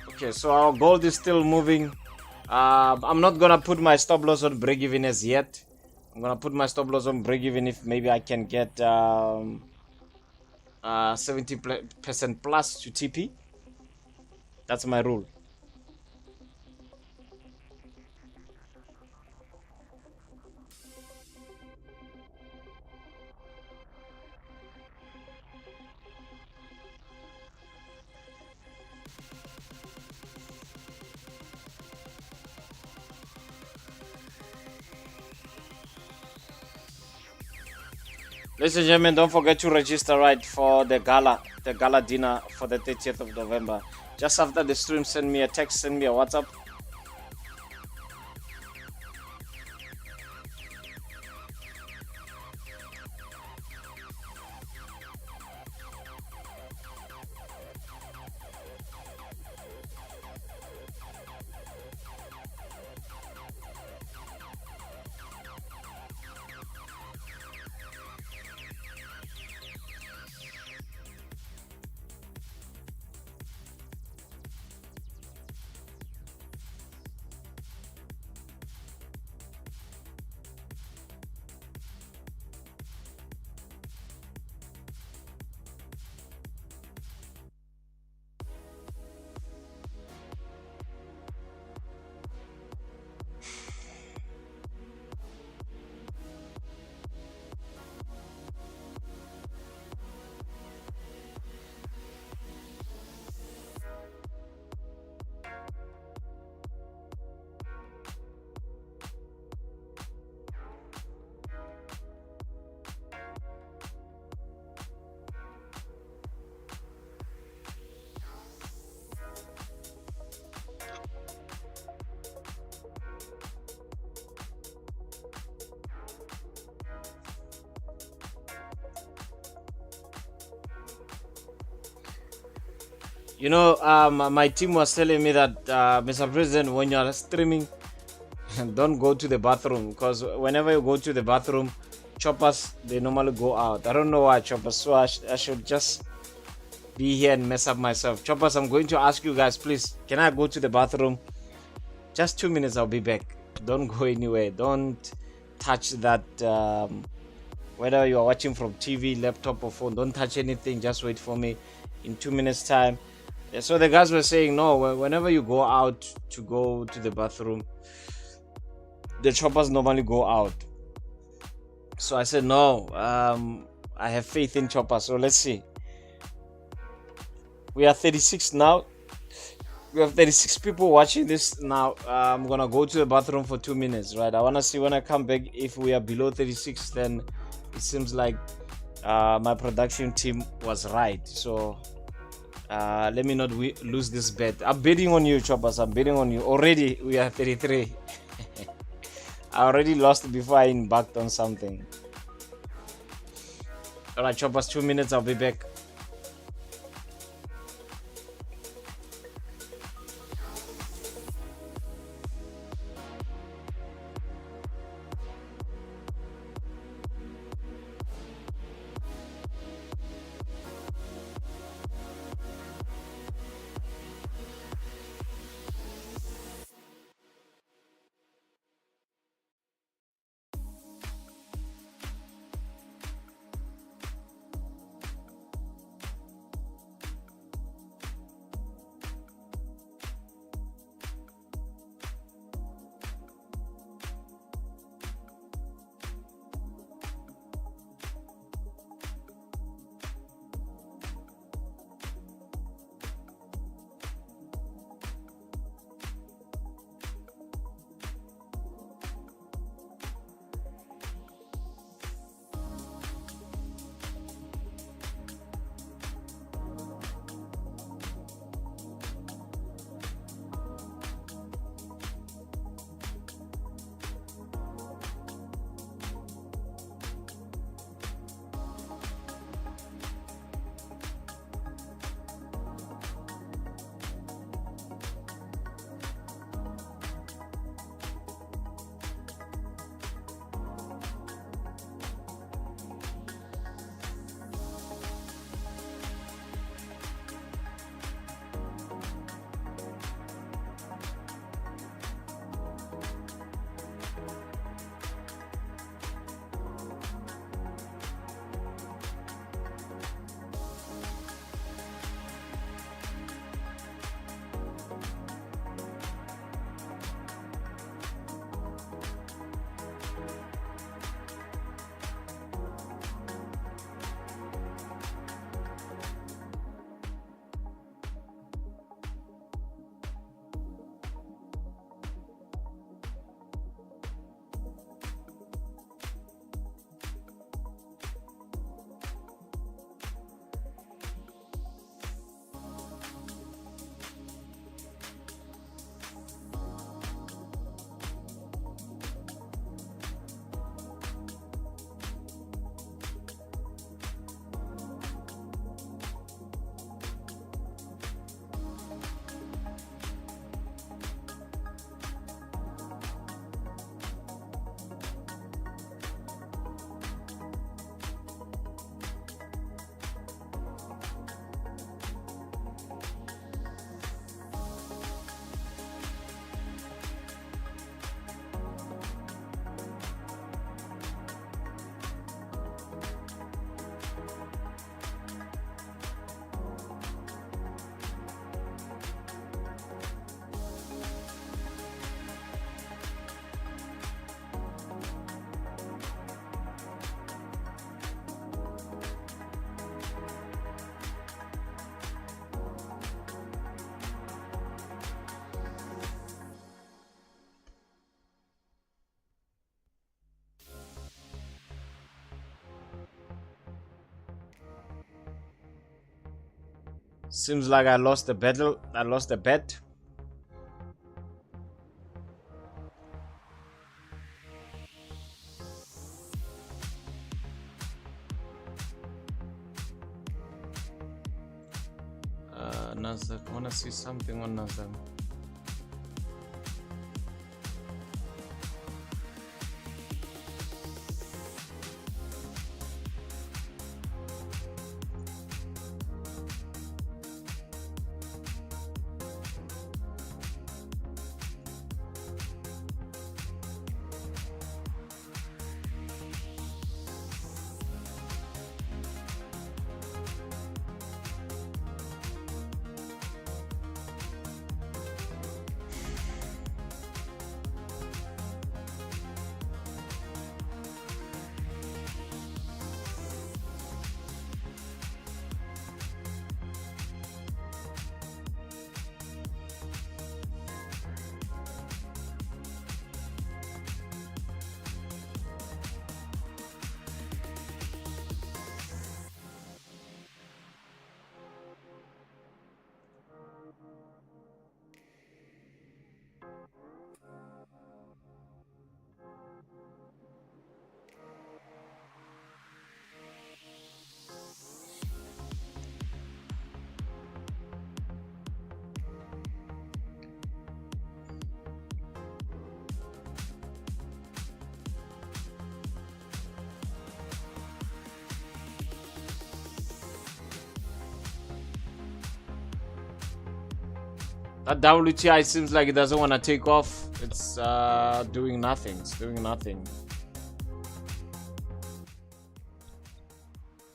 Okay, so our gold is still moving. I'm not gonna put my stop loss on break even as yet. I'm gonna put my stop loss on break even if maybe I can get 70% plus to TP. That's my rule. Ladies and gentlemen, don't forget to register right for the gala dinner for the 30th of November. Just after the stream, send me a text, send me a WhatsApp. You know, my team was telling me that, Mr. President, when you are streaming, don't go to the bathroom, because whenever you go to the bathroom, choppers, they normally go out. I don't know why, choppers, so I should just be here and mess up myself. Choppers, I'm going to ask you guys, please, can I go to the bathroom? Just 2 minutes, I'll be back. Don't go anywhere. Don't touch that, whether you are watching from TV, laptop, or phone. Don't touch anything. Just wait for me in 2 minutes time. Yeah, so the guys were saying, no, whenever you go out to go to the bathroom, the choppers normally go out. So I said, no, I have faith in choppers. So let's see. We are 36 now. We have 36 people watching this now. I'm gonna go to the bathroom for 2 minutes, right? I wanna see when I come back if we are below 36. Then it seems like my production team was right. So let me not lose this bet. I'm betting on you, choppers. I'm betting on you. Already we are 33. I already lost before I embarked on something. Alright, choppers, 2 minutes. I'll be back. Seems like I lost the battle. I lost the bet. Nasdaq. I wanna see something on Nasdaq. That WTI seems like it doesn't want to take off. It's doing nothing. It's doing nothing.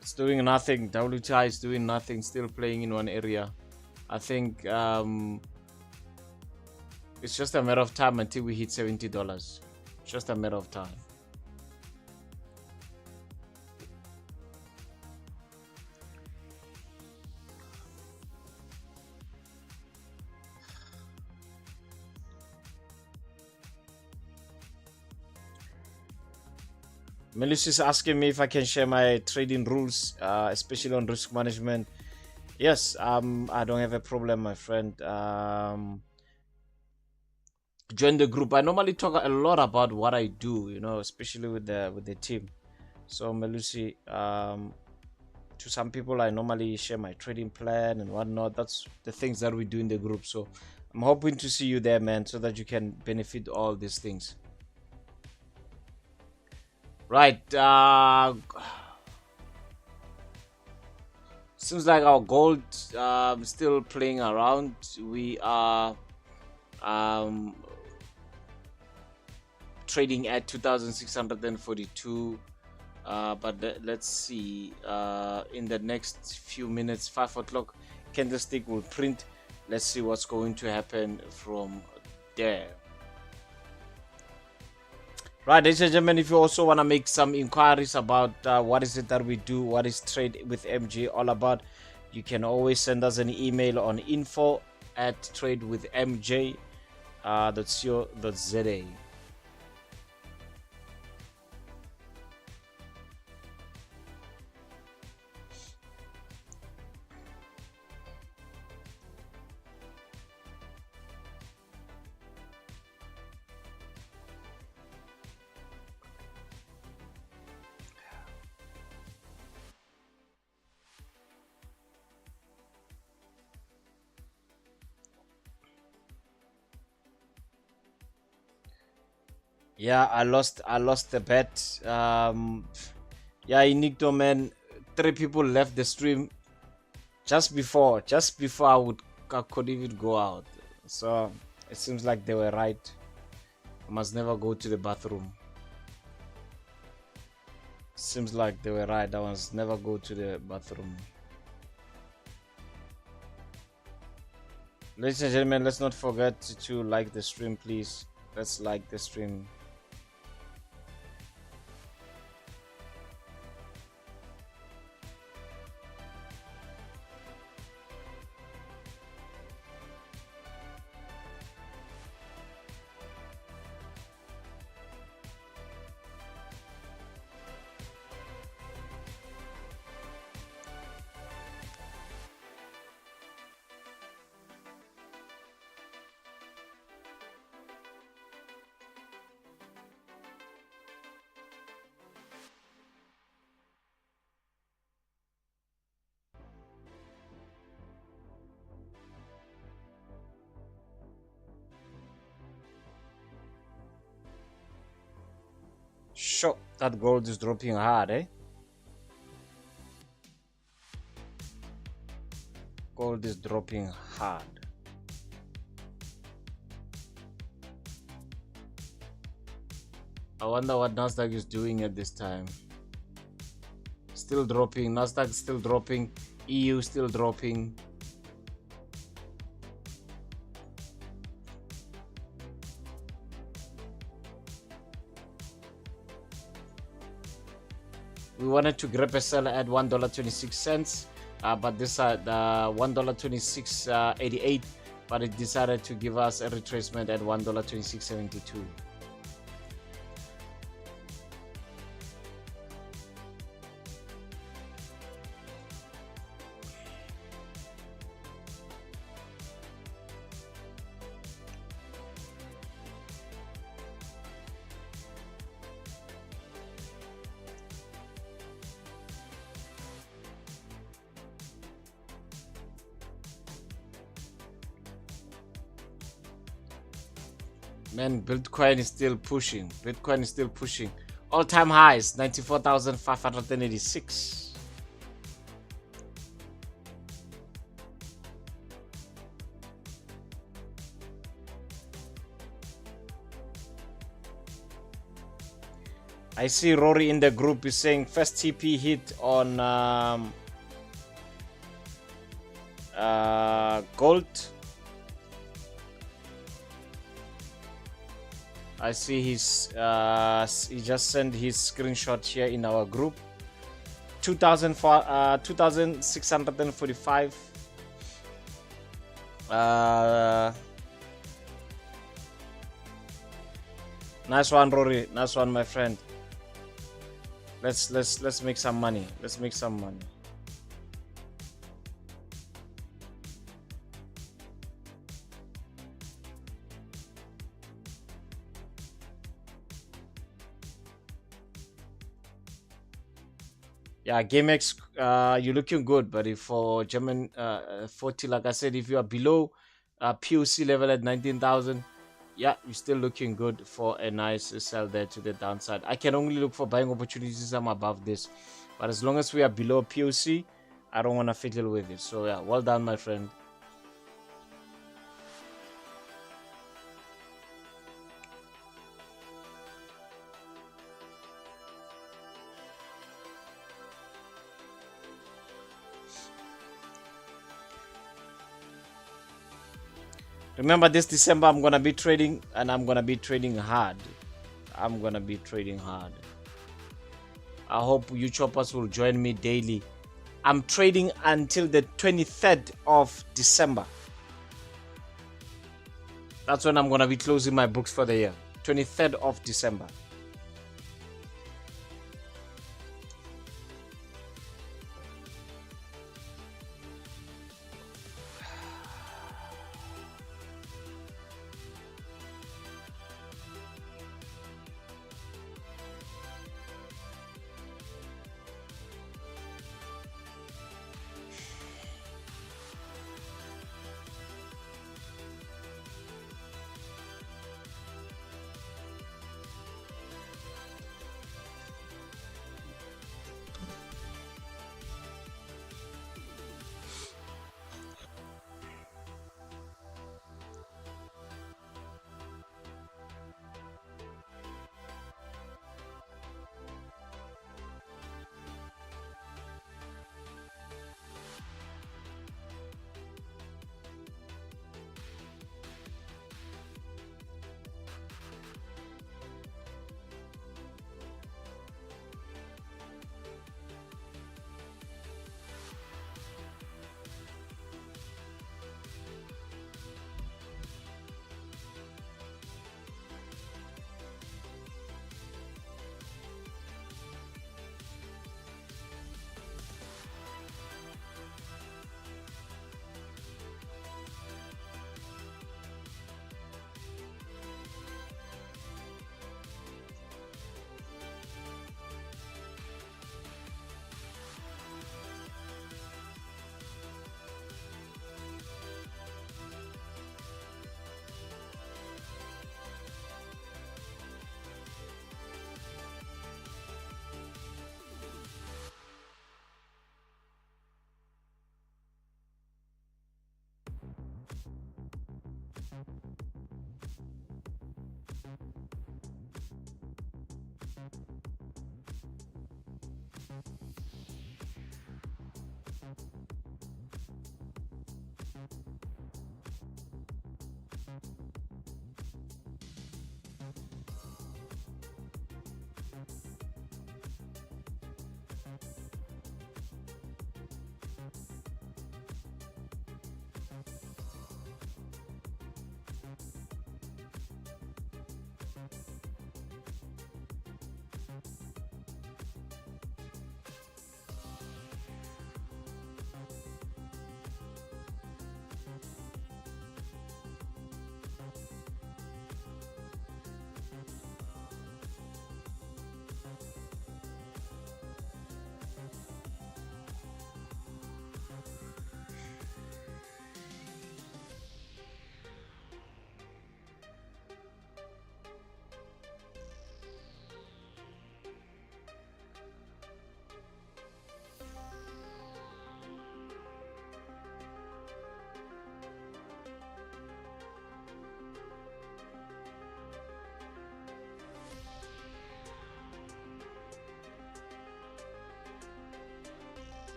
It's doing nothing. WTI is doing nothing. Still playing in one area. I think it's just a matter of time until we hit $70. Just a matter of time. Melissa is asking me if I can share my trading rules, especially on risk management. Yes, I don't have a problem, my friend. Join the group. I normally talk a lot about what I do, you know, especially with the team. So Melissa, to some people, I normally share my trading plan and whatnot. That's the things that we do in the group. So I'm hoping to see you there, man, so that you can benefit all these things. Right, seems like our gold still playing around. We are trading at 2,642, but let's see, in the next few minutes, 5 o'clock candlestick will print. Let's see what's going to happen from there. Right, ladies and gentlemen, if you also want to make some inquiries about what is it that we do, what is Trade with MJ all about, you can always send us an email on info@tradewithmj.co.za. Yeah, I lost the bet. Yeah, Inigto, man, 3 people left the stream just before I could even go out. So it seems like they were right. I must never go to the bathroom. Seems like they were right. I must never go to the bathroom. Ladies and gentlemen, let's not forget to like the stream, please. Let's like the stream. Sure, that gold is dropping hard, eh? Gold is dropping hard. I wonder what Nasdaq is doing at this time. Still dropping. Nasdaq still dropping. EU still dropping. We wanted to grab a sell at $1.26, but this the $1.2688, but it decided to give us a retracement at $1.2672. Man, Bitcoin is still pushing. Bitcoin is still pushing. All-time highs, 94,586. I see Rory in the group is saying first TP hit on gold. I see his he just sent his screenshot here in our group. 2645. Nice one, Rory. Nice one, my friend. Let's make some money. Let's make some money. Yeah, GameX, you're looking good, buddy. For German 40, like I said, if you are below POC level at 19,000, yeah, you're still looking good for a nice sell there to the downside. I can only look for buying opportunities I'm above this, but as long as we are below POC, I don't want to fiddle with it. So yeah, well done, my friend. Remember, this December I'm gonna be trading, and I'm gonna be trading hard. I'm gonna be trading hard. I hope you choppers will join me daily. I'm trading until the 23rd of December. That's when I'm gonna be closing my books for the year. 23rd of December.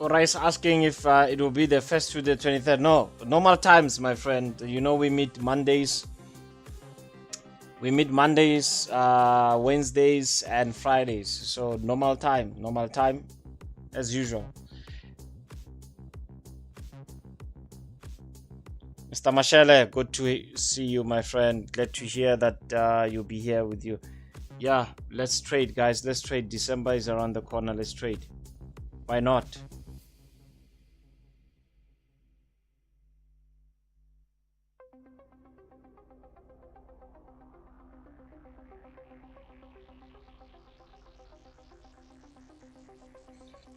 Rice asking if it will be the first to the 23rd. No, normal times, my friend. You know, we meet Mondays. We meet Mondays, Wednesdays, and Fridays. So normal time as usual. Mr. Mashele, good to see you, my friend. Glad to hear that you'll be here with you. Yeah, let's trade, guys. Let's trade. December is around the corner. Let's trade. Why not?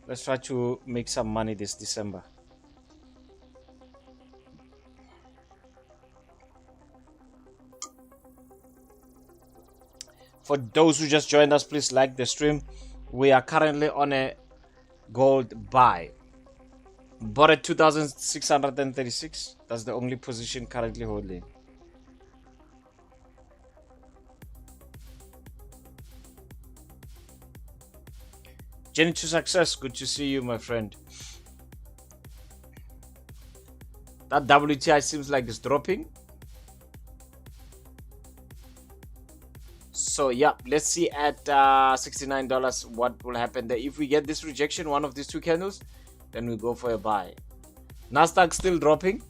Let's try to make some money this December. For those who just joined us, please like the stream. We are currently on a gold buy. Bought at 2,636. That's the only position currently holding. Journey to success. Good to see you, my friend. That WTI seems like it's dropping. So yeah, let's see at $69 what will happen there. If we get this rejection, one of these two candles, then we go for a buy. Nasdaq still dropping.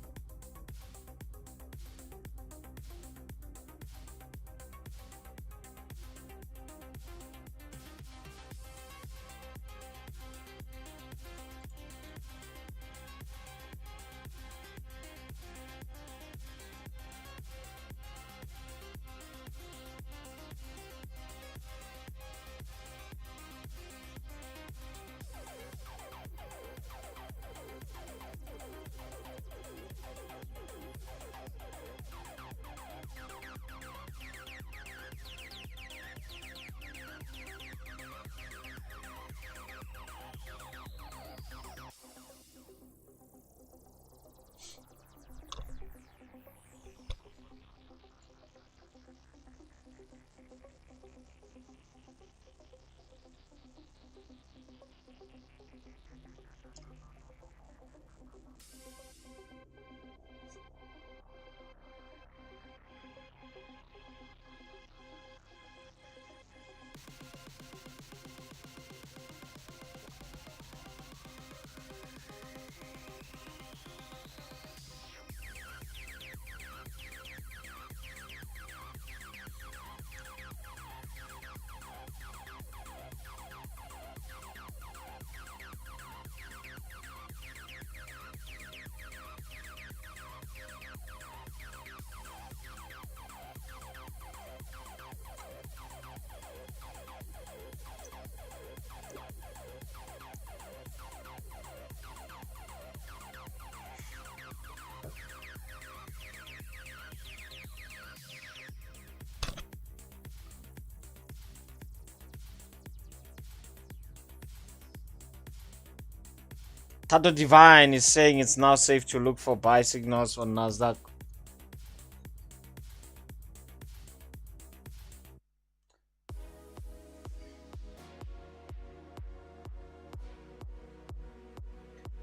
Tato Divine is saying it's now safe to look for buy signals on Nasdaq.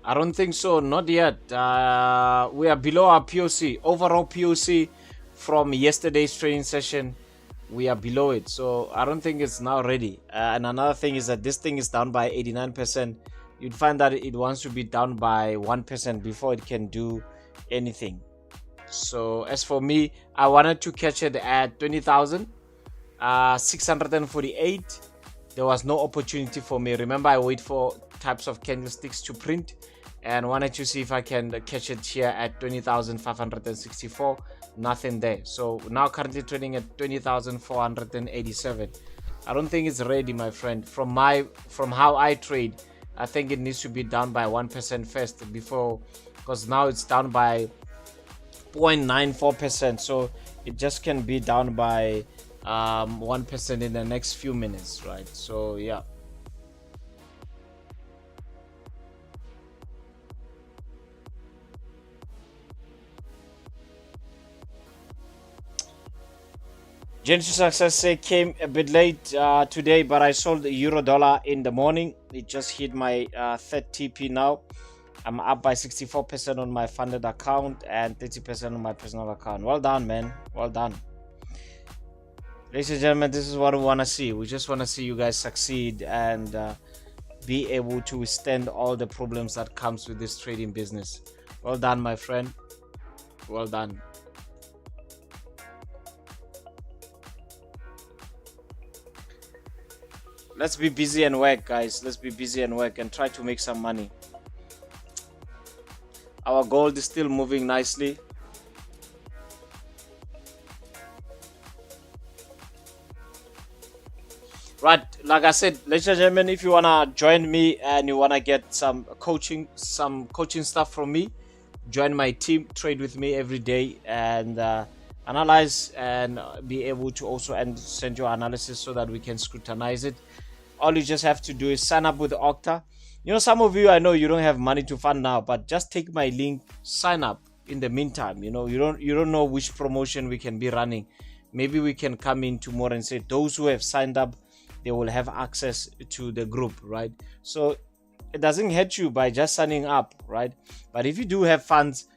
I don't think so, not yet. We are below our POC. Overall POC from yesterday's trading session, we are below it. So I don't think it's now ready. And another thing is that this thing is down by 89%. You'd find that it wants to be down by 1% before it can do anything. So as for me, I wanted to catch it at 20,648. There was no opportunity for me. Remember, I wait for types of candlesticks to print and wanted to see if I can catch it here at 20,564. Nothing there. So now currently trading at 20,487. I don't think it's ready, my friend. From how I trade, I think it needs to be down by 1% first before, because now it's down by 0.94%. So it just can be down by 1% in the next few minutes, right? So yeah. Genesis Success came a bit late today, but I sold the euro dollar in the morning. It just hit my third TP now. I'm up by 64% on my funded account and 30% on my personal account. Well done, man. Well done. Ladies and gentlemen, this is what we want to see. We just want to see you guys succeed and be able to withstand all the problems that comes with this trading business. Well done, my friend. Well done. Let's be busy and work, guys. Let's be busy and work and try to make some money. Our gold is still moving nicely. Right, like I said, ladies and gentlemen, if you wanna join me and you wanna get some coaching stuff from me, join my team, trade with me every day, and analyze and be able to also send your analysis so that we can scrutinize it. All you just have to do is sign up with Octa. You know, some of you, I know you don't have money to fund now, but just take my link, sign up in the meantime. You know, you don't know which promotion we can be running. Maybe we can come in tomorrow and say those who have signed up, they will have access to the group, right? So it doesn't hurt you by just signing up, right? But if you do have funds,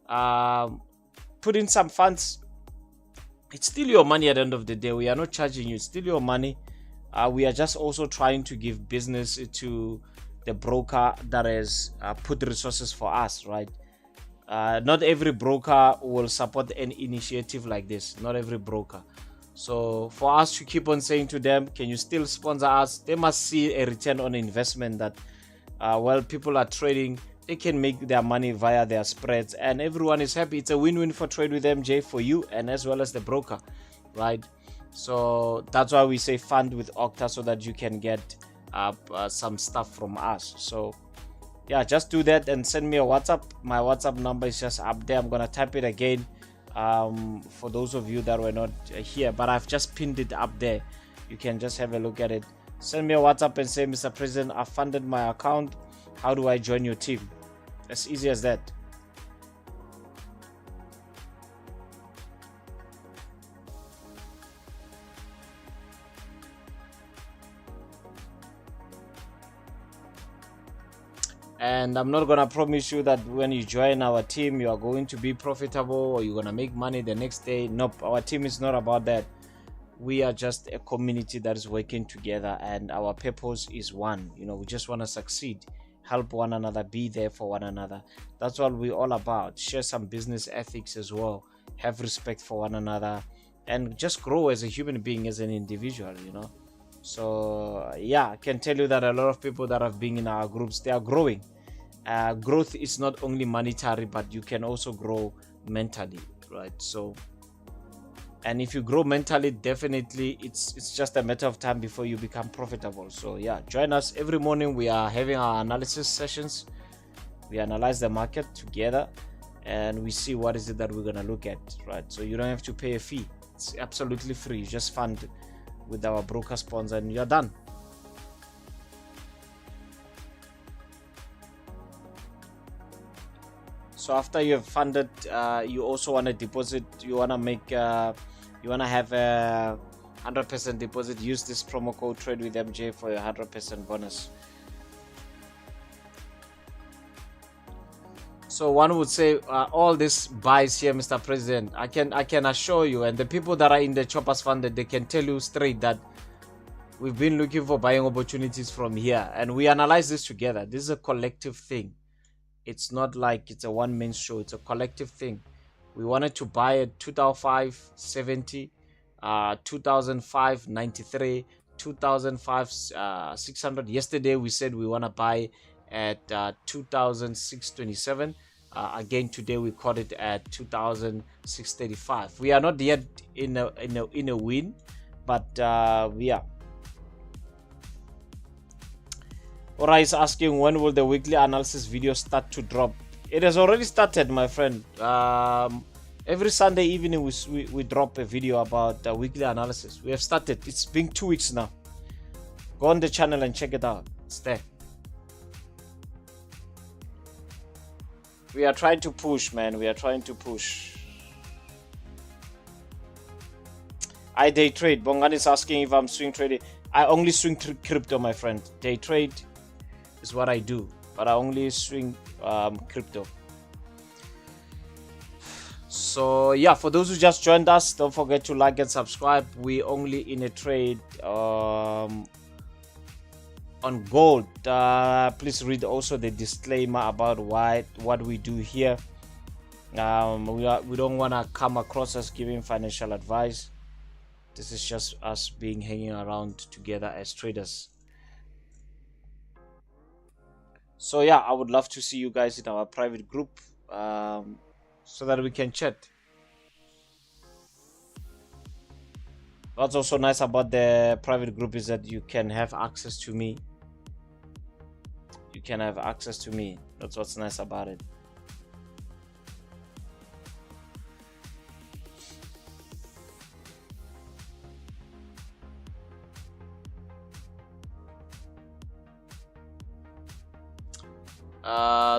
put in some funds. It's still your money at the end of the day. We are not charging you. It's still your money. We are just also trying to give business to the broker that has put resources for us, right? Not every broker will support an initiative like this. Not every broker. So for us to keep on saying to them, can you still sponsor us? They must see a return on investment that while people are trading, they can make their money via their spreads and everyone is happy. It's a win-win for Trade with MJ, for you and as well as the broker, right? So that's why we say fund with Octa, so that you can get some stuff from us. So yeah, just do that and send me a WhatsApp. My WhatsApp number is just up there. I'm gonna type it again for those of you that were not here, but I've just pinned it up there. You can just have a look at it. Send me a WhatsApp and say, Mr. President, I funded my account. How do I join your team? As easy as that. And I'm not gonna promise you that when you join our team you are going to be profitable or you're gonna make money the next day. Nope, our team is not about that. We are just a community that is working together and our purpose is one. You know, we just want to succeed, help one another, be there for one another. That's what we're all about. Share some business ethics as well, have respect for one another, and just grow as a human being, as an individual, you know. So yeah, I can tell you that a lot of people that have been in our groups, they are growing. Growth is not only monetary, but you can also grow mentally, right? So, and if you grow mentally, definitely it's just a matter of time before you become profitable. So yeah, join us every morning. We are having our analysis sessions. We analyze the market together and we see what is it that we're gonna look at, right? So you don't have to pay a fee. It's absolutely free. You just fund with our broker sponsor and you're done. So after you have funded, you also want to deposit. You want to make. You want to have a 100% deposit. Use this promo code Trade with MJ for your 100% bonus. So one would say all this buys here, Mr. President. I can assure you, and the people that are in the choppers funded, they can tell you straight that we've been looking for buying opportunities from here, and we analyze this together. This is a collective thing. It's not like it's a one-man show. It's a collective thing. We wanted to buy at 2005.70, 2005.93, 2005.600. Yesterday we said we want to buy at 2006.27. Again today we caught it at 2006.35. We are not yet in a win, but yeah. Ora is asking, when will the weekly analysis video start to drop? It has already started, my friend. Every Sunday evening we drop a video about weekly analysis. We have started. It's been 2 weeks now. Go on the channel and check it out. It's there. We are trying to push, man. We are trying to push. I day trade. Bongan is asking if I'm swing trading. I only swing crypto, my friend. Day trade is what I do, but I only swing crypto. So yeah, for those who just joined us, don't forget to like and subscribe. We only in a trade on gold. Please read also the disclaimer about what we do here. We don't want to come across as giving financial advice. This is just us hanging around together as traders. So yeah, I would love to see you guys in our private group so that we can chat. What's also nice about the private group is that you can have access to me. You can have access to me. That's what's nice about it.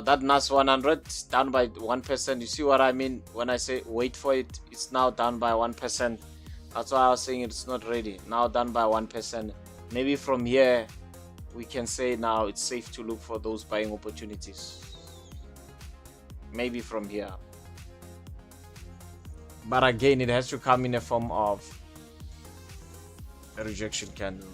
That NAS 100 down by 1%. You see what I mean when I say wait for it? It's now down by 1%. That's why I was saying it's not ready. Now down by 1%. Maybe from here we can say now it's safe to look for those buying opportunities. Maybe from here. But again, it has to come in a form of a rejection candle.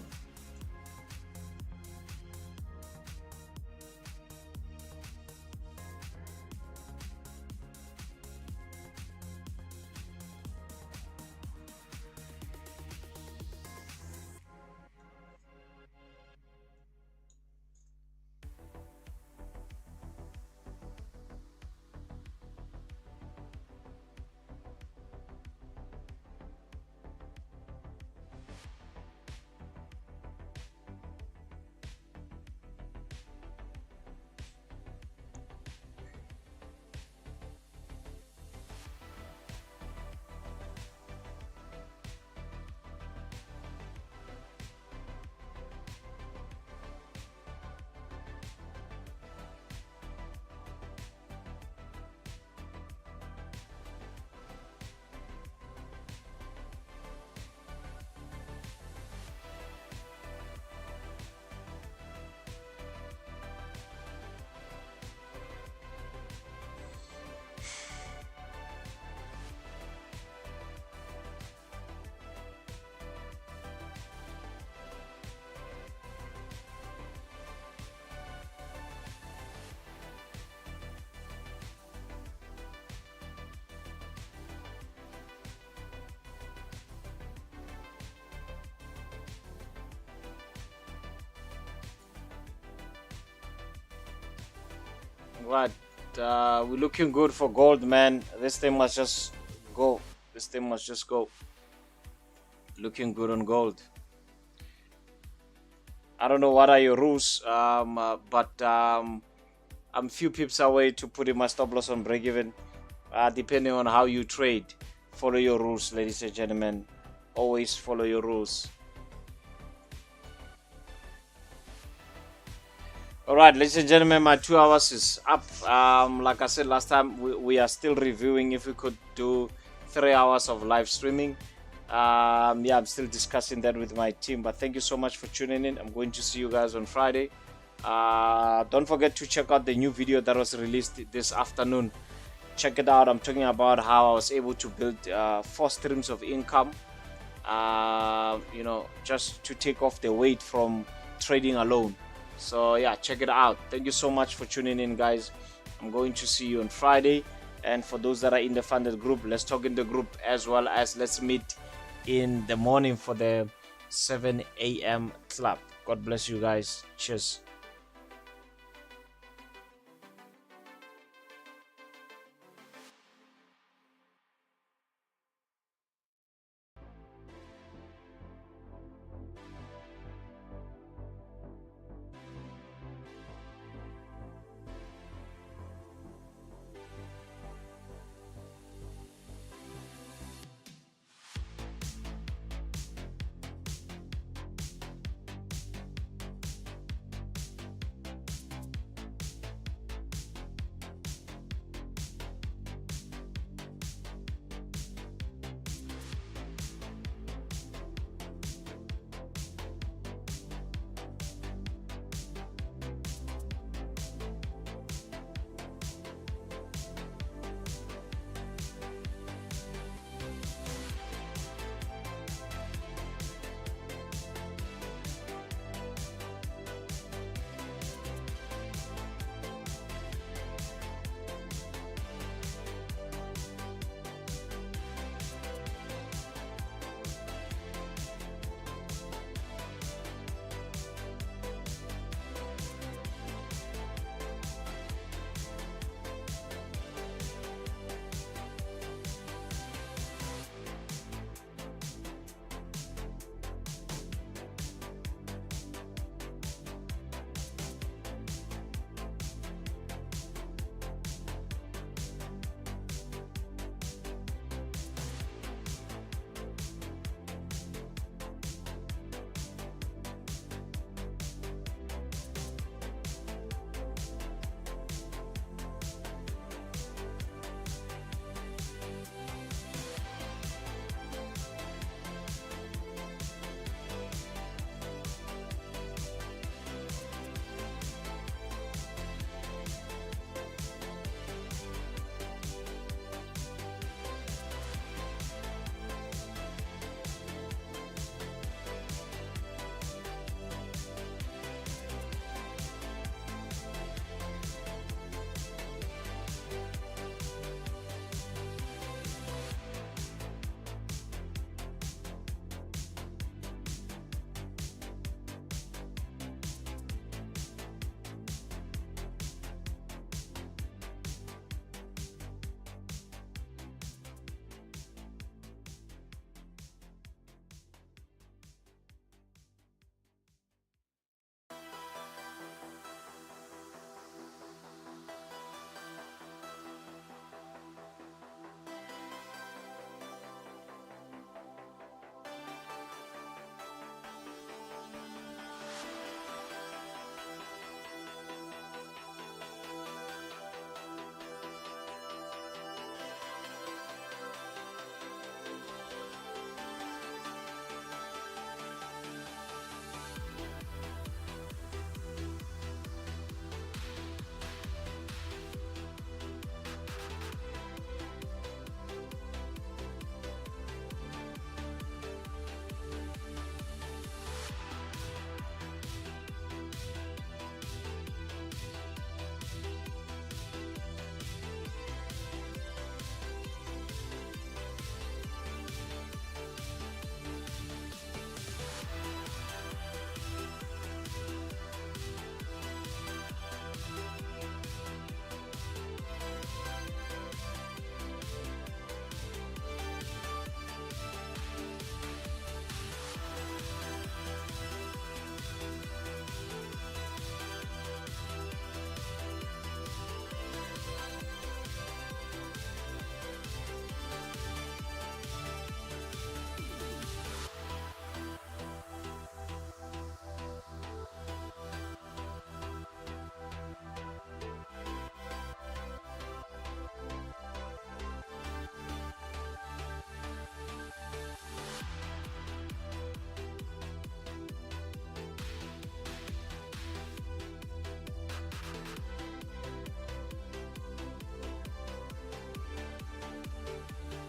Right, we're looking good for gold, man. This thing must just go. This thing must just go. Looking good on gold. I don't know what are your rules, but I'm a few pips away to putting my stop loss on break even. Depending on how you trade, follow your rules, ladies and gentlemen. Always follow your rules. All right, ladies and gentlemen, my 2 hours is up. Like I said last time, we are still reviewing if we could do 3 hours of live streaming. Yeah, I'm still discussing that with my team, but thank you so much for tuning in. I'm going to see you guys on Friday. Don't forget to check out the new video that was released this afternoon. Check it out. I'm talking about how I was able to build 4 streams of income, you know, just to take off the weight from trading alone. So yeah, check it out. Thank you so much for tuning in, guys. I'm going to see you on Friday. And for those that are in the funded group, let's talk in the group, as well as let's meet in the morning for the 7 a.m. club. God bless you guys. Cheers.